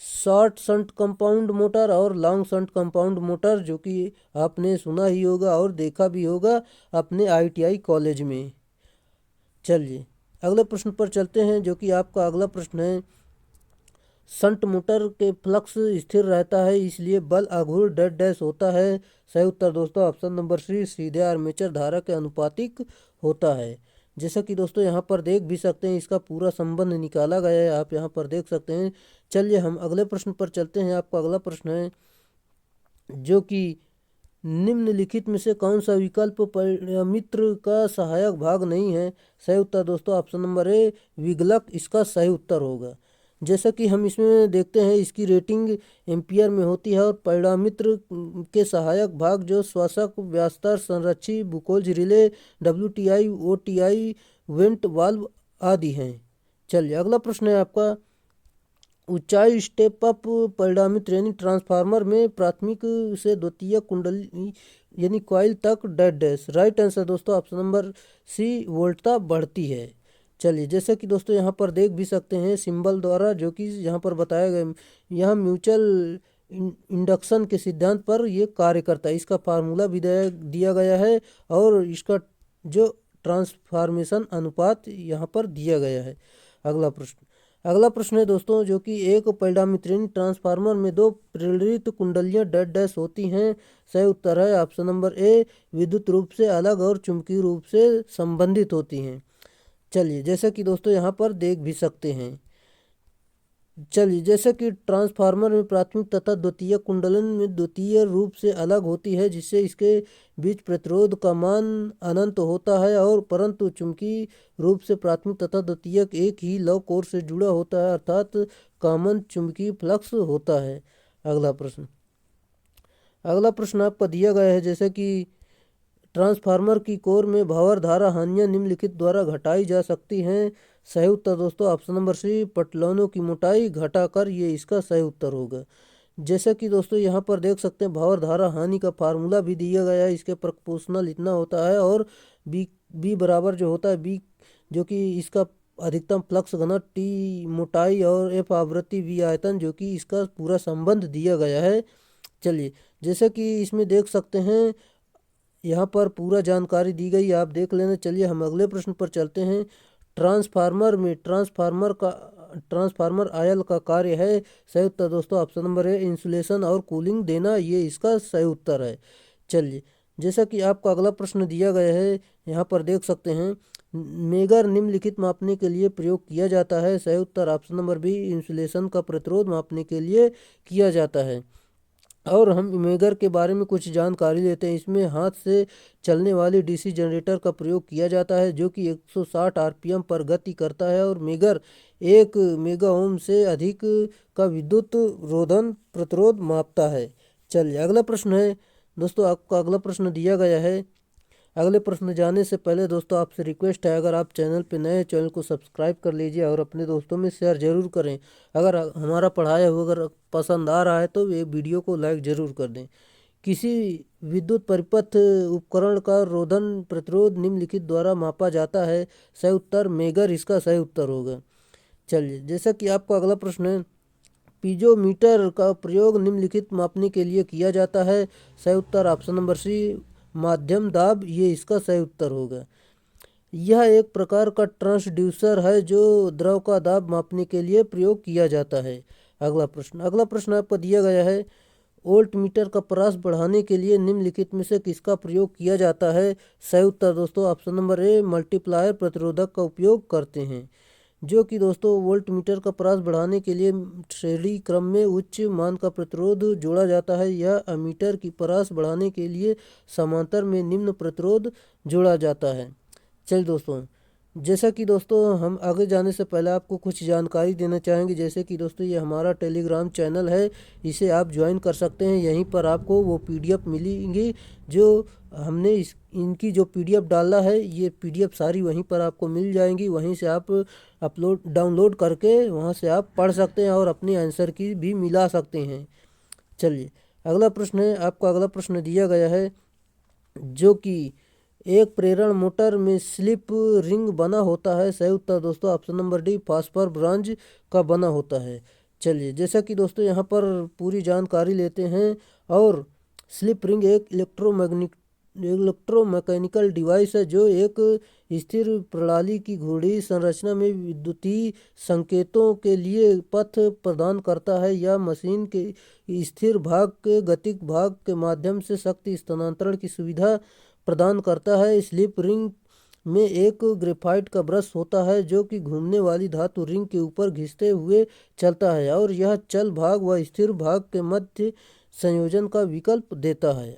शॉर्ट शंट कंपाउंड मोटर और लॉन्ग शंट कंपाउंड मोटर, जो कि आपने सुना ही होगा और देखा भी होगा अपने ITI कॉलेज में। चलिए अगले प्रश्न पर चलते हैं, जो कि आपका अगला प्रश्न है, शंट मोटर के फ्लक्स स्थिर रहता है इसलिए बल आघूर्ण डेड डैश होता है। सही उत्तर दोस्तों ऑप्शन नंबर सी, सीधे आर्मेचर धारा के अनुपातिक होता है। जैसा कि दोस्तों यहाँ पर देख भी सकते हैं, इसका पूरा संबंध निकाला गया है, आप यहाँ पर देख सकते हैं। चलिए हम अगले प्रश्न पर चलते हैं। आपका अगला प्रश्न है, जो कि निम्नलिखित में से कौन सा विकल्प परिमित्र का सहायक भाग नहीं है। सही उत्तर दोस्तों ऑप्शन नंबर ए, विगलक इसका सही उत्तर होगा। जैसा कि हम इसमें देखते हैं, इसकी रेटिंग एम्पियर में होती है और परिणामित्र के सहायक भाग जो श्वासक, व्यास्तर, संरक्षी, Buchholz relay, WTI, OTI, vent valve आदि हैं। चलिए अगला प्रश्न है आपका, ऊंचाई स्टेप अप परिणामित यानी ट्रांसफार्मर में प्राथमिक से द्वितीय कुंडली यानी कॉइल तक डेड डैश। राइट आंसर दोस्तों ऑप्शन नंबर सी, वोल्टता बढ़ती है। चलिए जैसे कि दोस्तों यहाँ पर देख भी सकते हैं सिंबल द्वारा, जो कि यहाँ पर बताया गया, यहाँ म्यूचुअल इंडक्शन के सिद्धांत पर ये कार्य करता है। इसका फार्मूला भी दिया गया है और इसका जो ट्रांसफॉर्मेशन अनुपात यहाँ पर दिया गया है। अगला प्रश्न है दोस्तों, जो कि एक परिणामित ट्रांसफार्मर में दो प्रेरित कुंडलियां डेड डैश होती हैं। सही उत्तर है ऑप्शन नंबर ए, विद्युत रूप से अलग और चुंबकीय रूप से संबंधित होती हैं। चलिए जैसा कि दोस्तों यहाँ पर देख भी सकते हैं, चलिए जैसे कि ट्रांसफार्मर में प्राथमिक तथा द्वितीय कुंडलन में द्वितीय रूप से अलग होती है, जिससे इसके बीच प्रतिरोध का मान अनंत होता है, और परंतु चुंबकीय रूप से प्राथमिक तथा द्वितीयक एक ही लव कोर से जुड़ा होता है, अर्थात कॉमन चुंबकीय फ्लक्स होता है। अगला प्रश्न आपका दिया गया है, जैसे कि ट्रांसफार्मर की कोर में भंवर धारा हानियां निम्नलिखित द्वारा घटाई जा सकती हैं। सही उत्तर दोस्तों ऑप्शन नंबर सी, पटलनों की मोटाई घटाकर, ये इसका सही उत्तर होगा। जैसा कि दोस्तों यहाँ पर देख सकते हैं, भंवर धारा हानि का फार्मूला भी दिया गया है, इसके प्रोपोर्शनल इतना होता है, और बी बराबर जो होता है बी, जो कि इसका अधिकतम फ्लक्स घनत्व, टी मोटाई, और एफ आवृत्ति, वी आयतन, जो कि इसका पूरा संबंध दिया गया है। चलिए जैसा कि इसमें देख सकते हैं, यहाँ पर पूरा जानकारी दी गई, आप देख लेना। चलिए हम अगले प्रश्न पर चलते हैं। ट्रांसफार्मर में ट्रांसफार्मर आयल का कार्य है। सही उत्तर दोस्तों ऑप्शन नंबर है, इंसुलेशन और कूलिंग देना, ये इसका सही उत्तर है। चलिए जैसा कि आपका अगला प्रश्न दिया गया है, यहाँ पर देख सकते हैं, मेगर निम्नलिखित मापने के लिए प्रयोग किया जाता है। सही उत्तर ऑप्शन नंबर बी, इंसुलेशन का प्रतिरोध मापने के लिए किया जाता है। और हम मेगर के बारे में कुछ जानकारी लेते हैं। इसमें हाथ से चलने वाली DC जनरेटर का प्रयोग किया जाता है, जो कि 160 RPM पर गति करता है, और मेगर 1 मेगा ओम से अधिक का विद्युत रोधन प्रतिरोध मापता है। चलिए अगला प्रश्न है दोस्तों, आपका अगला प्रश्न दिया गया है। अगले प्रश्न जाने से पहले दोस्तों आपसे रिक्वेस्ट है, अगर आप चैनल पे नए, चैनल को सब्सक्राइब कर लीजिए और अपने दोस्तों में शेयर जरूर करें। अगर हमारा पढ़ाया हुआ अगर पसंद आ रहा है तो ये वीडियो को लाइक जरूर कर दें। किसी विद्युत परिपथ उपकरण का रोधन प्रतिरोध निम्नलिखित द्वारा मापा जाता है। सही उत्तर मेगर इसका सही उत्तर होगा। चलिए जैसा कि आपका अगला प्रश्न है, पीजोमीटर का प्रयोग निम्नलिखित मापने के लिए किया जाता है। सही उत्तर ऑप्शन नंबर सी, माध्यम दाब, ये इसका सही उत्तर होगा। यह एक प्रकार का ट्रांसड्यूसर है जो द्रव का दाब मापने के लिए प्रयोग किया जाता है। अगला प्रश्न आपको दिया गया है, वोल्ट मीटर का परास बढ़ाने के लिए निम्नलिखित में से किसका प्रयोग किया जाता है। सही उत्तर दोस्तों ऑप्शन नंबर ए, मल्टीप्लायर प्रतिरोधक का उपयोग करते हैं, जो कि दोस्तों वोल्ट मीटर का परास बढ़ाने के लिए श्रेणी क्रम में उच्च मान का प्रतिरोध जोड़ा जाता है। यह अमीटर की परास बढ़ाने के लिए समांतर में निम्न प्रतिरोध जोड़ा जाता है। चलिए दोस्तों, जैसा कि दोस्तों हम आगे जाने से पहले आपको कुछ जानकारी देना चाहेंगे। जैसे कि दोस्तों ये हमारा टेलीग्राम चैनल है, इसे आप ज्वाइन कर सकते हैं। यहीं पर आपको वो PDF मिलेंगी जो हमने इनकी जो PDF डाला है, ये PDF सारी वहीं पर आपको मिल जाएंगी। वहीं से आप डाउनलोड करके वहाँ से आप पढ़ सकते हैं और अपने आंसर की भी मिला सकते हैं। चलिए अगला प्रश्न है, आपका अगला प्रश्न दिया गया है जो कि एक प्रेरण मोटर में स्लिप रिंग बना होता है। सही उत्तर दोस्तों option number D phosphor bronze का बना होता है। चलिए, जैसा कि दोस्तों यहाँ पर पूरी जानकारी लेते हैं। और स्लिप रिंग एक इलेक्ट्रोमैकेनिकल डिवाइस है जो एक स्थिर प्रणाली की घूर्णी संरचना में विद्युतीय संकेतों के लिए पथ प्रदान करता है या मशीन के स्थिर भाग के गतिक भाग के माध्यम से शक्ति स्थानांतरण की सुविधा प्रदान करता है। स्लिप रिंग में एक ग्रेफाइट का ब्रश होता है जो कि घूमने वाली धातु रिंग के ऊपर घिसते हुए चलता है और यह चल भाग व स्थिर भाग के मध्य संयोजन का विकल्प देता है।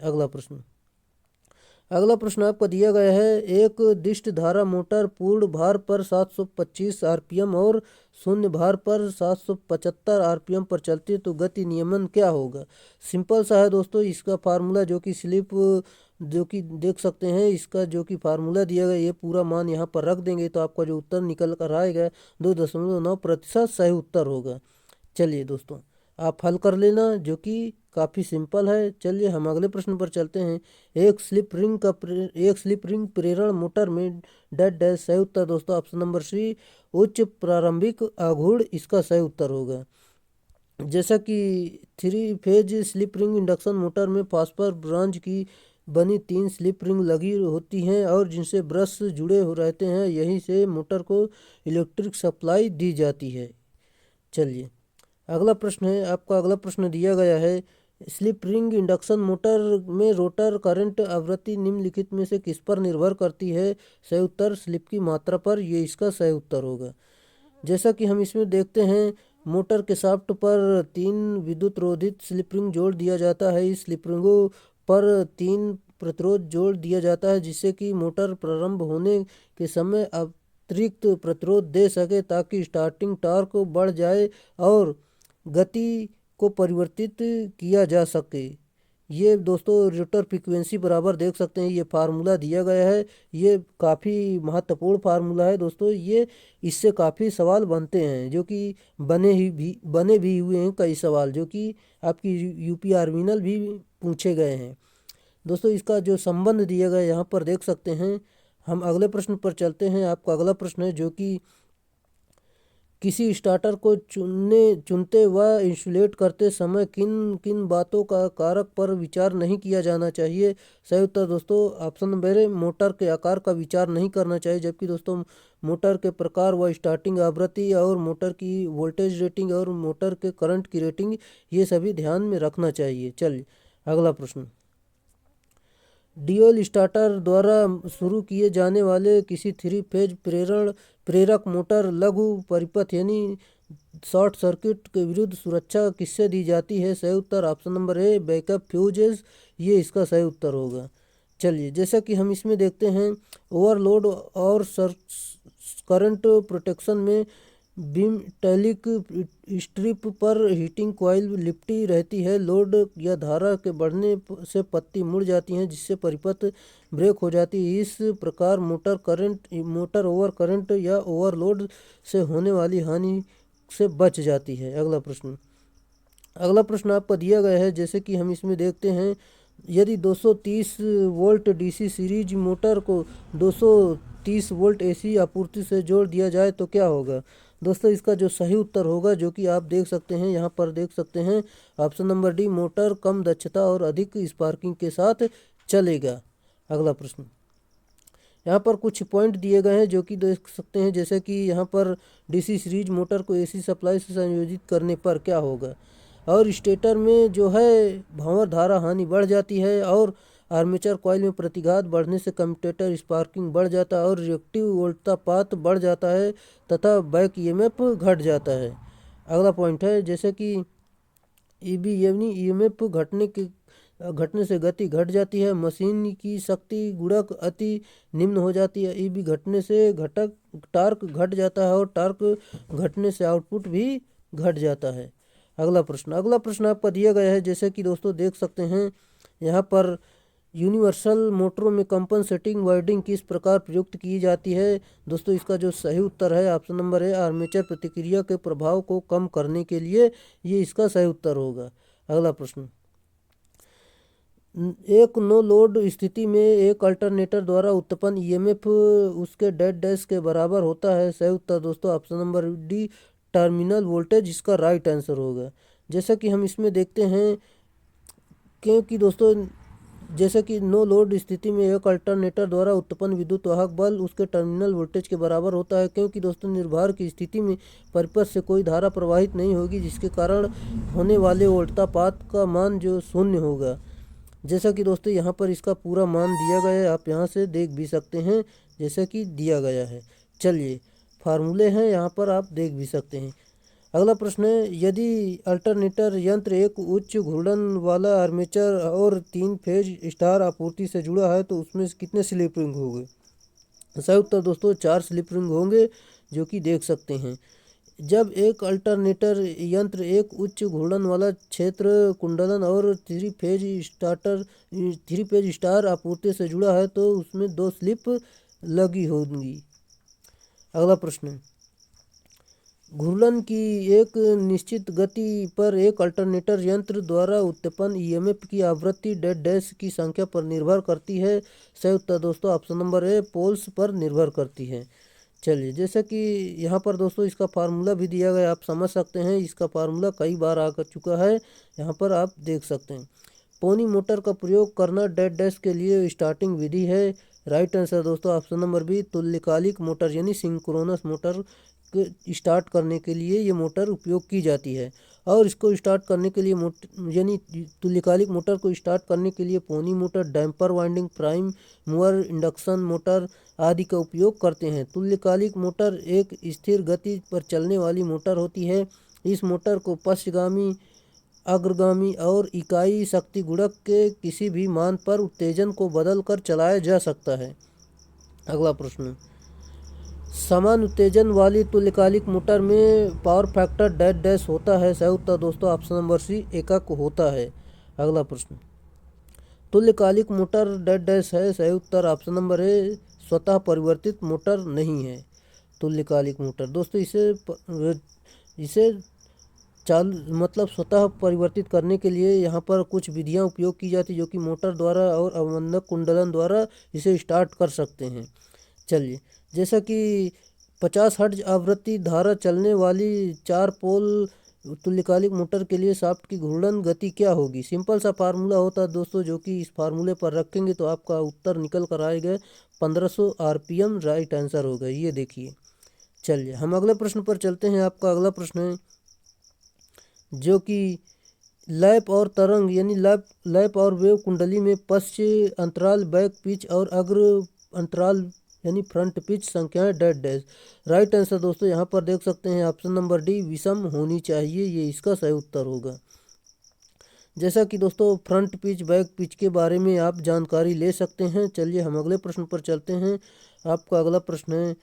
अगला प्रश्न आपको दिया गया है, एक दिष्ट धारा मोटर पूर्ण भार पर 725 आरपीएम और शून्य भार पर 775 आरपीएम पर चलती है तो गति नियमन क्या होगा। सिंपल सा है दोस्तों, इसका फार्मूला जो कि स्लिप जो कि देख सकते हैं, इसका जो कि फार्मूला दिया गया ये पूरा मान यहाँ पर रख देंगे तो आपका जो उत्तर निकल कर आएगा 2.9% सही उत्तर होगा। चलिए दोस्तों, आप हल कर लेना जो कि काफ़ी सिंपल है। चलिए हम अगले प्रश्न पर चलते हैं। एक स्लिप रिंग प्रेरण मोटर में डेड डैश सही उत्तर दोस्तों ऑप्शन नंबर सी उच्च प्रारंभिक आघूर्ण इसका सही उत्तर होगा। जैसा कि 3 phase slip ring induction motor में फास्फर ब्रॉन्ज की बनी 3 स्लिप रिंग लगी होती हैं और जिनसे ब्रश जुड़े हो रहते हैं, यहीं से मोटर को इलेक्ट्रिक सप्लाई दी जाती है। चलिए अगला प्रश्न है, आपका अगला प्रश्न दिया गया है, स्लिप रिंग इंडक्शन मोटर में रोटर करंट आवृत्ति निम्नलिखित में से किस पर निर्भर करती है। सही उत्तर स्लिप की मात्रा पर, ये इसका सही उत्तर होगा। जैसा कि हम इसमें देखते हैं, मोटर के शाफ्ट पर 3 विद्युत रोधित स्लिप रिंग जोड़ दिया जाता है। इस स्लिप रिंगों पर 3 प्रतिरोध जोड़ दिया जाता है जिससे कि मोटर प्रारंभ होने के समय अतिरिक्त प्रतिरोध दे सके ताकि स्टार्टिंग टॉर्क बढ़ जाए और गति को परिवर्तित किया जा सके। ये दोस्तों रोटर फ्रीक्वेंसी बराबर देख सकते हैं, ये फार्मूला दिया गया है। ये काफ़ी महत्वपूर्ण फार्मूला है दोस्तों। ये इससे काफ़ी सवाल बनते हैं जो कि बने भी हुए हैं कई सवाल जो कि आपकी यूपी आर्मिनल भी पूछे गए हैं दोस्तों। इसका जो संबंध दिया गया यहाँ पर देख सकते हैं। हम अगले प्रश्न पर चलते हैं। आपका अगला प्रश्न है जो कि किसी स्टार्टर को चुनते व इंसुलेट करते समय किन किन बातों का कारक पर विचार नहीं किया जाना चाहिए। सही उत्तर दोस्तों ऑप्शन नंबर ए मोटर के आकार का विचार नहीं करना चाहिए, जबकि दोस्तों मोटर के प्रकार व स्टार्टिंग आवृत्ति और मोटर की वोल्टेज रेटिंग और मोटर के करंट की रेटिंग ये सभी ध्यान में रखना चाहिए। चलिए अगला प्रश्न, ड्यूल स्टार्टर द्वारा शुरू किए जाने वाले किसी 3 फेज प्रेरक मोटर लघु परिपथ यानी शॉर्ट सर्किट के विरुद्ध सुरक्षा किससे दी जाती है। सही उत्तर option number A backup fuses, ये इसका सही उत्तर होगा। चलिए जैसा कि हम इसमें देखते हैं, ओवरलोड और करंट प्रोटेक्शन में बीम टैलिक स्ट्रिप पर हीटिंग कॉइल लिपटी रहती है। लोड या धारा के बढ़ने से पत्ती मुड़ जाती हैं जिससे परिपथ ब्रेक हो जाती है। इस प्रकार मोटर ओवर करंट या ओवरलोड से होने वाली हानि से बच जाती है। अगला प्रश्न आपको दिया गया है, जैसे कि हम इसमें देखते हैं, यदि 230 वोल्ट डीसी सीरीज मोटर को 230 वोल्ट एसी आपूर्ति से जोड़ दिया जाए तो क्या होगा। दोस्तों इसका जो सही उत्तर होगा जो कि आप देख सकते हैं, यहाँ पर देख सकते हैं ऑप्शन नंबर डी मोटर कम दक्षता और अधिक स्पार्किंग के साथ चलेगा। अगला प्रश्न, यहाँ पर कुछ पॉइंट दिए गए हैं जो कि देख सकते हैं, जैसे कि यहाँ पर डीसी सीरीज मोटर को एसी सप्लाई से संयोजित करने पर क्या होगा। और स्टेटर में जो है भंवर धारा हानि बढ़ जाती है और आर्मेचर कॉइल में प्रतिघात बढ़ने से कम्यूटेटर स्पार्किंग बढ़ जाता है और रिएक्टिव वोल्टापात बढ़ जाता है तथा बैक ईएमएफ घट जाता है। अगला पॉइंट है, जैसे कि ईबी यानी ईएमएफ घटने से गति घट जाती है, मशीन की शक्ति गुणक अति निम्न हो जाती है। ईबी घटने से टार्क घट जाता है और टार्क घटने से आउटपुट भी घट जाता है। अगला प्रश्न आपका दिया गया है, जैसे कि दोस्तों देख सकते हैं, यहाँ पर यूनिवर्सल मोटरों में कंपनसेटिंग वाइंडिंग किस प्रकार प्रयुक्त की जाती है। दोस्तों इसका जो सही उत्तर है ऑप्शन नंबर ए आर्मेचर प्रतिक्रिया के प्रभाव को कम करने के लिए, ये इसका सही उत्तर होगा। अगला प्रश्न, एक नो लोड स्थिति में एक अल्टरनेटर द्वारा उत्पन्न ईएमएफ उसके डेड डैश के बराबर होता है। सही उत्तर दोस्तों option number D terminal voltage इसका राइट आंसर होगा। जैसा कि हम इसमें देखते हैं, क्योंकि दोस्तों जैसे कि नो लोड स्थिति में एक अल्टरनेटर द्वारा उत्पन्न विद्युत वाहक बल उसके टर्मिनल वोल्टेज के बराबर होता है, क्योंकि दोस्तों निर्भर की स्थिति में परिपथ से कोई धारा प्रवाहित नहीं होगी, जिसके कारण होने वाले वोल्टापात का मान जो शून्य होगा। जैसा कि दोस्तों यहाँ पर इसका पूरा मान दिया गया है, आप यहाँ से देख भी सकते हैं जैसा कि दिया गया है। चलिए फार्मूले हैं यहाँ पर आप देख भी सकते हैं। अगला प्रश्न है, यदि अल्टरनेटर यंत्र एक उच्च घूर्णन वाला आर्मेचर और 3 फेज स्टार आपूर्ति से जुड़ा है तो उसमें कितने स्लिप रिंग होंगे। सही उत्तर दोस्तों 4 स्लिप रिंग होंगे, जो कि देख सकते हैं। जब एक अल्टरनेटर यंत्र एक उच्च घूर्णन वाला क्षेत्र कुंडलन और 3 फेज स्टार आपूर्ति से जुड़ा है तो उसमें 2 स्लिप लगी होंगी। अगला प्रश्न, घूर्णन की एक निश्चित गति पर एक अल्टरनेटर यंत्र द्वारा उत्पन्न ईएमएफ की आवृत्ति डेड डैश की संख्या पर निर्भर करती है। सही उत्तर दोस्तों ऑप्शन नंबर ए पोल्स पर निर्भर करती है। चलिए जैसा कि यहाँ पर दोस्तों इसका फार्मूला भी दिया गया, आप समझ सकते हैं, इसका फार्मूला कई बार आ चुका है, यहाँ पर आप देख सकते हैं। पोनी मोटर का प्रयोग करना डेड डैश के लिए स्टार्टिंग विधि है। राइट आंसर दोस्तों ऑप्शन नंबर बी तुल्यकालिक मोटर यानी सिंक्रोनस मोटर स्टार्ट करने के लिए ये मोटर उपयोग की जाती है। और इसको स्टार्ट करने के लिए यानी तुल्यकालिक मोटर को स्टार्ट करने के लिए pony motor, damper winding, prime mover, induction motor आदि का उपयोग करते हैं। तुल्यकालिक मोटर एक स्थिर गति पर चलने वाली मोटर होती है। इस मोटर को पश्चगामी, अग्रगामी और इकाई शक्ति गुणक के किसी भी मान पर उत्तेजन को बदल कर चलाया जा सकता है। अगला प्रश्न, समान उत्तेजन वाली तुल्यकालिक मोटर में पावर फैक्टर डेड डैश होता है। सही उत्तर दोस्तों ऑप्शन नंबर सी एकक होता है। अगला प्रश्न, तुल्यकालिक मोटर डेड डैश है। सही उत्तर ऑप्शन नंबर ए स्वतः परिवर्तित मोटर नहीं है। तुल्यकालिक मोटर दोस्तों इसे चालू मतलब स्वतः परिवर्तित करने के लिए यहाँ पर कुछ विधियाँ उपयोग की जाती, जो कि मोटर द्वारा और अवमंदक कुंडलन द्वारा इसे स्टार्ट कर सकते हैं। चलिए जैसा कि 50 हर्ट्ज आवृत्ति धारा चलने वाली 4 पोल तुल्यकालिक मोटर के लिए शाफ्ट की घूर्णन गति क्या होगी। सिंपल सा फार्मूला होता है दोस्तों, जो कि इस फार्मूले पर रखेंगे तो आपका उत्तर निकल कर आएगा 1500 आरपीएम राइट आंसर होगा, ये देखिए। चलिए हम अगले प्रश्न पर चलते हैं। आपका अगला प्रश्न है जो कि लैप और तरंग यानी लैप और वेव कुंडली में पश्च अंतराल, बैक पिच और अग्र अंतराल यानी फ्रंट पिच संख्याएं डेड डैश। राइट आंसर दोस्तों यहाँ पर देख सकते हैं ऑप्शन नंबर डी विषम होनी चाहिए, ये इसका सही उत्तर होगा। जैसा कि दोस्तों फ्रंट पिच बैक पिच के बारे में आप जानकारी ले सकते हैं। चलिए हम अगले प्रश्न पर चलते हैं। आपका अगला प्रश्न है,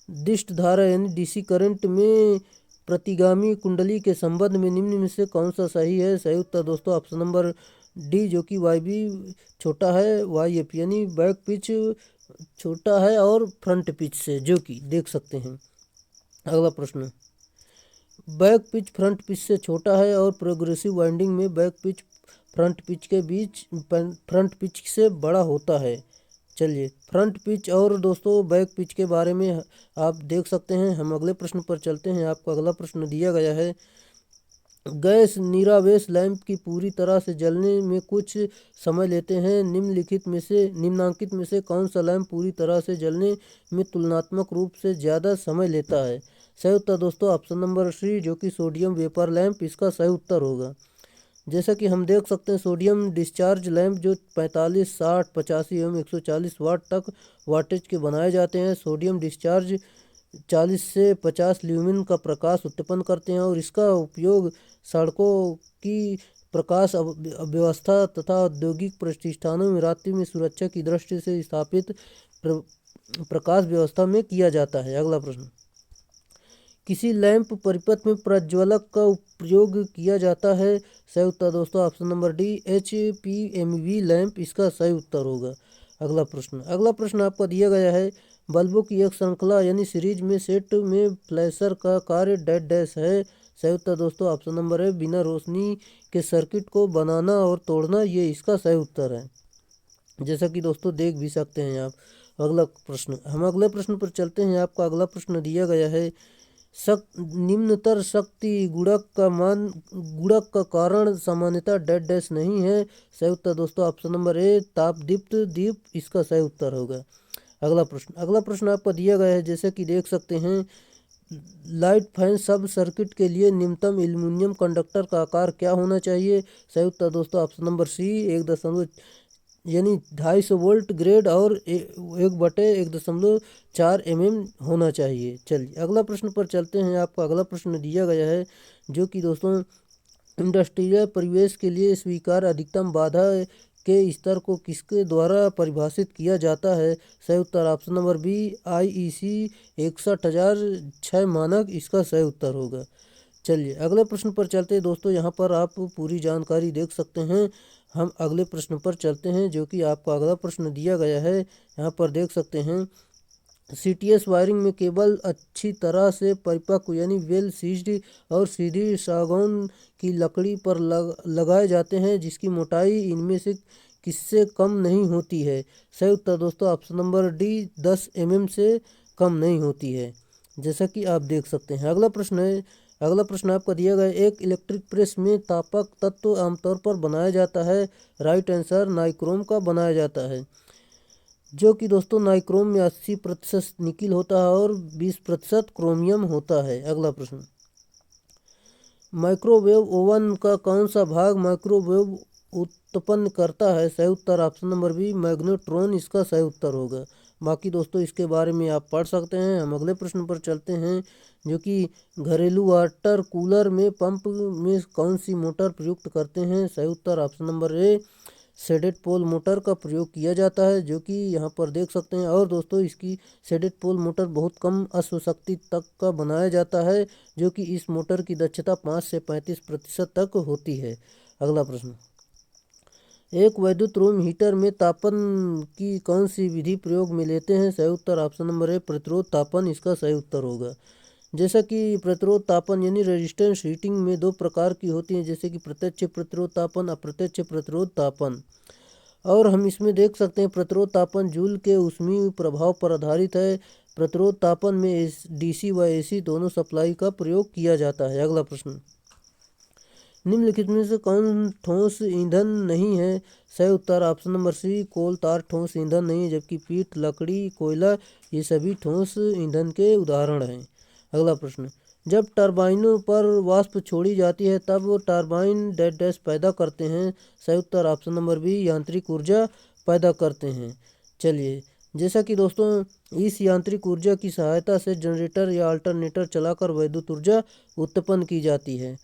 दिष्ट धारा यानी डीसी करंट में प्रतिगामी कुंडली के संबंध में निम्न में से कौन सा सही है। सही उत्तर दोस्तों ऑप्शन नंबर डी जो कि वाई बी छोटा है वाई एफ यानी बैक पिच छोटा है और फ्रंट पिच से, जो कि देख सकते हैं। अगला प्रश्न, बैक पिच फ्रंट पिच से छोटा है और प्रोग्रेसिव वाइंडिंग में बैक पिच फ्रंट पिच के बीच फ्रंट पिच से बड़ा होता है। चलिए फ्रंट पिच और दोस्तों बैक पिच के बारे में आप देख सकते हैं। हम अगले प्रश्न पर चलते हैं। आपका अगला प्रश्न दिया गया है, गैस निरावेश लैंप की पूरी तरह से जलने में कुछ समय लेते हैं। निम्नांकित में से कौन सा लैंप पूरी तरह से जलने में तुलनात्मक रूप से ज़्यादा समय लेता है। सही उत्तर दोस्तों ऑप्शन नंबर सी जो कि सोडियम वेपर लैंप इसका सही उत्तर होगा। जैसा कि हम देख सकते हैं सोडियम डिस्चार्ज लैंप जो 45, 60, 85 एवं 140 वाट तक वाटेज के बनाए जाते हैं। सोडियम डिस्चार्ज 40 से 50 ल्यूमिन का प्रकाश उत्पन्न करते हैं और इसका उपयोग सड़कों की प्रकाश व्यवस्था तथा औद्योगिक प्रतिष्ठानों में रात्रि में सुरक्षा की दृष्टि से स्थापित प्रकाश व्यवस्था में किया जाता है। अगला प्रश्न, किसी लैंप परिपथ में प्रज्वलक का उपयोग किया जाता है। सही उत्तर दोस्तों option number D HPMV lamp इसका सही उत्तर होगा। अगला प्रश्न आपका दिया गया है, बल्बों की एक श्रृंखला यानी सीरीज में सेट में फ्लैशर का कार्य डेड डैश है। सही उत्तर दोस्तों ऑप्शन नंबर है बिना रोशनी के सर्किट को बनाना और तोड़ना, ये इसका सही उत्तर है। जैसा कि दोस्तों देख भी सकते हैं आप। अगला प्रश्न, हम अगले प्रश्न पर चलते हैं। आपका अगला प्रश्न दिया गया है, निम्नतर शक्ति गुणक का कारण सामान्यतः डेड डैश नहीं है। सही उत्तर दोस्तों ऑप्शन नंबर ए तापदीप्त दीप इसका सही उत्तर होगा। अगला प्रश्न आपका दिया गया है, जैसे कि देख सकते हैं, लाइट फैन सब सर्किट के लिए निम्नतम एल्यूमिनियम कंडक्टर का आकार क्या होना चाहिए। सही उत्तर दोस्तों option number C 250 volt grade और 1/1.4 mm होना चाहिए। चलिए अगला प्रश्न पर चलते हैं। आपका अगला प्रश्न दिया गया है, जो कि दोस्तों इंडस्ट्रियल परिवेश के लिए स्वीकार्य अधिकतम बाधा के स्तर को किसके द्वारा परिभाषित किया जाता है। सही उत्तर ऑप्शन नंबर बी IEC 61006 मानक इसका सही उत्तर होगा। चलिए अगले प्रश्न पर चलते हैं दोस्तों। यहाँ पर आप पूरी जानकारी देख सकते हैं। हम अगले प्रश्न पर चलते हैं, जो कि आपका अगला प्रश्न दिया गया है। यहाँ पर देख सकते हैं, CTS वायरिंग में केबल अच्छी तरह से परिपक्व यानी वेल सीज्ड और सीधी सागौन की लकड़ी पर लगाए जाते हैं, जिसकी मोटाई इनमें से किससे कम नहीं होती है। सही उत्तर दोस्तों ऑप्शन नंबर डी 10 mm से कम नहीं होती है, जैसा कि आप देख सकते हैं। अगला प्रश्न आपका दिया गया, एक इलेक्ट्रिक प्रेस में तापक तत्व आमतौर पर बनाया जाता है। राइट आंसर नाइक्रोम का बनाया जाता है, जो कि दोस्तों नाइक्रोम में 80% निकिल होता है और 20% क्रोमियम होता है। अगला प्रश्न, माइक्रोवेव ओवन का कौन सा भाग माइक्रोवेव उत्पन्न करता है। सही उत्तर ऑप्शन नंबर बी मैग्नेट्रॉन इसका सही उत्तर होगा। बाकी दोस्तों इसके बारे में आप पढ़ सकते हैं। हम अगले प्रश्न पर चलते हैं, जो कि घरेलू वाटर कूलर में पंप में कौन सी मोटर प्रयुक्त करते हैं। सही उत्तर option number A shaded pole motor का प्रयोग किया जाता है, जो कि यहाँ पर देख सकते हैं। और दोस्तों इसकी शेडेड पोल मोटर बहुत कम अश्वशक्ति तक का बनाया जाता है, जो कि इस मोटर की दक्षता 5 से 35% तक होती है। अगला प्रश्न, एक वैद्युत रूम हीटर में तापन की कौन सी विधि प्रयोग में लेते हैं। सही उत्तर ऑप्शन नंबर ए प्रतिरोध तापन इसका सही उत्तर होगा। जैसा कि प्रतिरोध तापन यानी रेजिस्टेंस हीटिंग में 2 प्रकार की होती हैं, जैसे कि प्रत्यक्ष प्रतिरोध तापन, अप्रत्यक्ष प्रतिरोध तापन। और हम इसमें देख सकते हैं, प्रतिरोध तापन जूल के ऊष्मीय प्रभाव पर आधारित है। प्रतिरोध तापन में DC व AC दोनों सप्लाई का प्रयोग किया जाता है। अगला प्रश्न, निम्नलिखित में से कौन ठोस ईंधन नहीं है। सही उत्तर ऑप्शन नंबर सी कोल तार ठोस ईंधन नहीं है, जबकि पीट लकड़ी कोयला ये सभी ठोस ईंधन के उदाहरण हैं। अगला प्रश्न, जब टरबाइनों पर वाष्प छोड़ी जाती है तब वो टरबाइन डेड डैश पैदा करते हैं। सही उत्तर ऑप्शन नंबर बी यांत्रिक ऊर्जा पैदा करते हैं। चलिए जैसा कि दोस्तों इस यांत्रिक ऊर्जा की सहायता से जनरेटर या अल्टरनेटर चलाकर विद्युत ऊर्जा उत्पन्न की जाती है।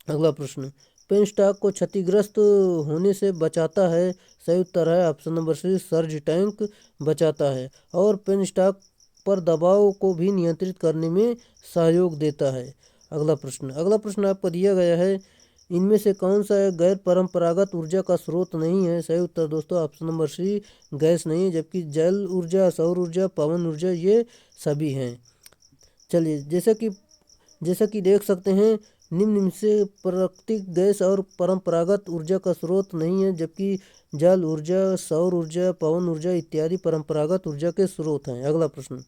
अगला प्रश्न, पेन स्टॉक को क्षतिग्रस्त होने से बचाता है। सही उत्तर है option number C surge tank बचाता है, और पेन स्टॉक पर दबाव को भी नियंत्रित करने में सहयोग देता है। अगला प्रश्न आपको दिया गया है, इनमें से कौन सा गैर परंपरागत ऊर्जा का स्रोत नहीं है। सही उत्तर दोस्तों ऑप्शन नंबर सी गैस नहीं है, जबकि जल ऊर्जा, सौर ऊर्जा, पवन ऊर्जा ये सभी हैं। चलिए जैसा कि देख सकते हैं, निम्न से प्राकृतिक गैस और परंपरागत ऊर्जा का स्रोत नहीं है, जबकि जल ऊर्जा, सौर ऊर्जा, पवन ऊर्जा इत्यादि परंपरागत ऊर्जा के स्रोत हैं। अगला प्रश्न,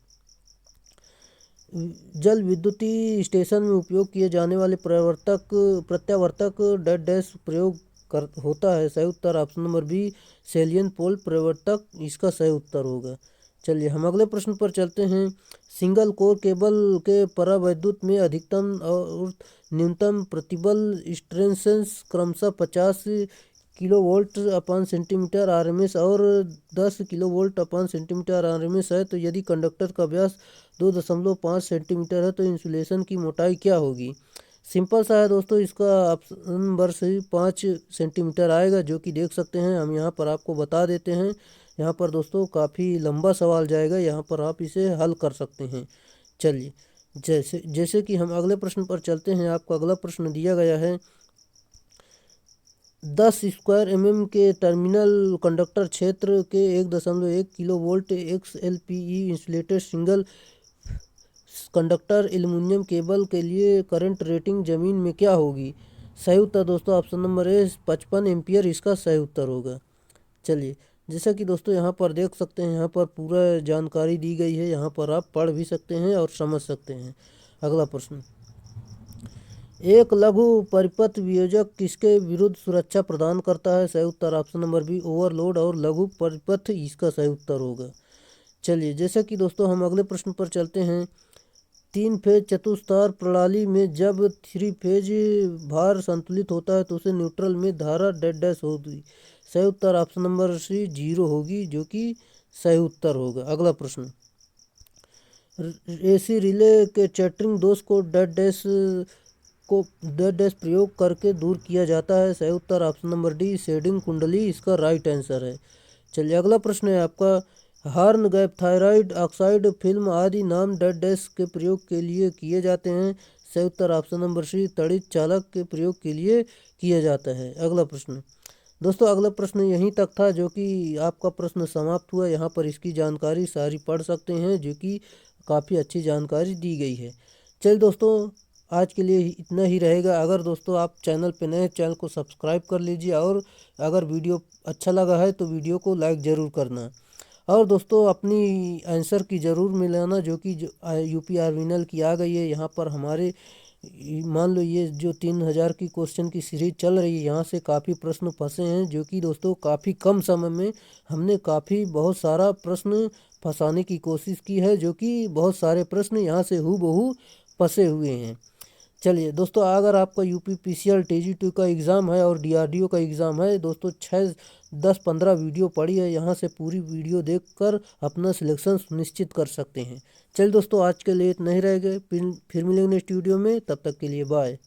जल विद्युतीय स्टेशन में उपयोग किए जाने वाले प्रत्यावर्तक डेड डैश होता है। सही उत्तर ऑप्शन नंबर बी सेलियन पोल प्रवर्तक इसका सही उत्तर होगा। चलिए हम अगले प्रश्न पर चलते हैं। सिंगल कोर केबल के परावैद्युत में अधिकतम और न्यूनतम प्रतिबल स्ट्रेंथ्स क्रमशः 50 किलोवोल्ट अपॉन सेंटीमीटर RMS और 10 किलोवोल्ट अपॉन सेंटीमीटर RMS है, तो यदि कंडक्टर का व्यास 2.5 सेंटीमीटर है तो इंसुलेशन की मोटाई क्या होगी। सिंपल सा है दोस्तों, इसका ऑप्शन नंबर से 5 सेंटीमीटर आएगा, जो कि देख सकते हैं। हम यहाँ पर आपको बता देते हैं। यहाँ पर दोस्तों काफ़ी लंबा सवाल जाएगा, यहाँ पर आप इसे हल कर सकते हैं। चलिए जैसे कि हम अगले प्रश्न पर चलते हैं। आपको अगला प्रश्न दिया गया है, 10 स्क्वायर mm के टर्मिनल कंडक्टर क्षेत्र के 1.1 kilovolt XLPE insulated single conductor aluminium cable के लिए करंट रेटिंग जमीन में क्या होगी। सही उत्तर दोस्तों ऑप्शन नंबर ए 55 एम्पियर इसका सही उत्तर होगा। चलिए, जैसा कि दोस्तों यहाँ पर देख सकते हैं, यहाँ पर पूरा जानकारी दी गई है, यहाँ पर आप पढ़ भी सकते हैं और समझ सकते हैं। अगला प्रश्न, एक लघु परिपथ वियोजक किसके विरुद्ध सुरक्षा प्रदान करता है? सही उत्तर ऑप्शन नंबर बी ओवरलोड और लघु परिपथ इसका सही उत्तर होगा। चलिए, जैसा कि दोस्तों हम अगले प्रश्न पर चलते हैं। 3 फेज चतुस्तार प्रणाली में जब 3 फेज भार संतुलित होता है तो उसे न्यूट्रल में धारा डेड डैश होगी। सही उत्तर ऑप्शन नंबर सी 0 होगी, जो कि सही उत्तर होगा। अगला प्रश्न, एसी रिले के चैटरिंग दोष को डेड डैश प्रयोग करके दूर किया जाता है। सही उत्तर ऑप्शन नंबर डी शेडिंग कुंडली इसका राइट आंसर है। चलिए, अगला प्रश्न है आपका, horn gap thyroid oxide film आदि नाम डेड डैश के प्रयोग के लिए किए जाते हैं। सही उत्तर ऑप्शन नंबर सी तड़ित चालक के प्रयोग के लिए किया जाता है। अगला प्रश्न दोस्तों, अगला प्रश्न यहीं तक था, जो कि आपका प्रश्न समाप्त हुआ। यहाँ पर इसकी जानकारी सारी पढ़ सकते हैं, जो कि काफ़ी अच्छी जानकारी दी गई है। चलिए दोस्तों, आज के लिए इतना ही रहेगा। अगर दोस्तों आप चैनल पे नए, चैनल को सब्सक्राइब कर लीजिए, और अगर वीडियो अच्छा लगा है तो वीडियो को लाइक ज़रूर करना। और दोस्तों अपनी आंसर की ज़रूर मिलाना, जो कि यूपी आर्मिनल की आ गई है। यहाँ पर हमारे मान लो ये जो 3000 की क्वेश्चन की सीरीज चल रही है, यहाँ से काफ़ी प्रश्न फंसे हैं, जो कि दोस्तों काफ़ी कम समय में हमने बहुत सारा प्रश्न फंसाने की कोशिश की है, जो कि बहुत सारे प्रश्न यहाँ से हूबहू फंसे हुए हैं। चलिए दोस्तों, अगर आपका यूपी पीसीएल TG2 का एग्ज़ाम है और DRDO का एग्ज़ाम है दोस्तों, 6, 10, 15 वीडियो पड़ी है, यहाँ से पूरी वीडियो देखकर अपना सिलेक्शन सुनिश्चित कर सकते हैं। चलिए दोस्तों, आज के लिए इतना ही रह गए, फिर मिलेंगे नेक्स्ट वीडियो में। तब तक के लिए बाय।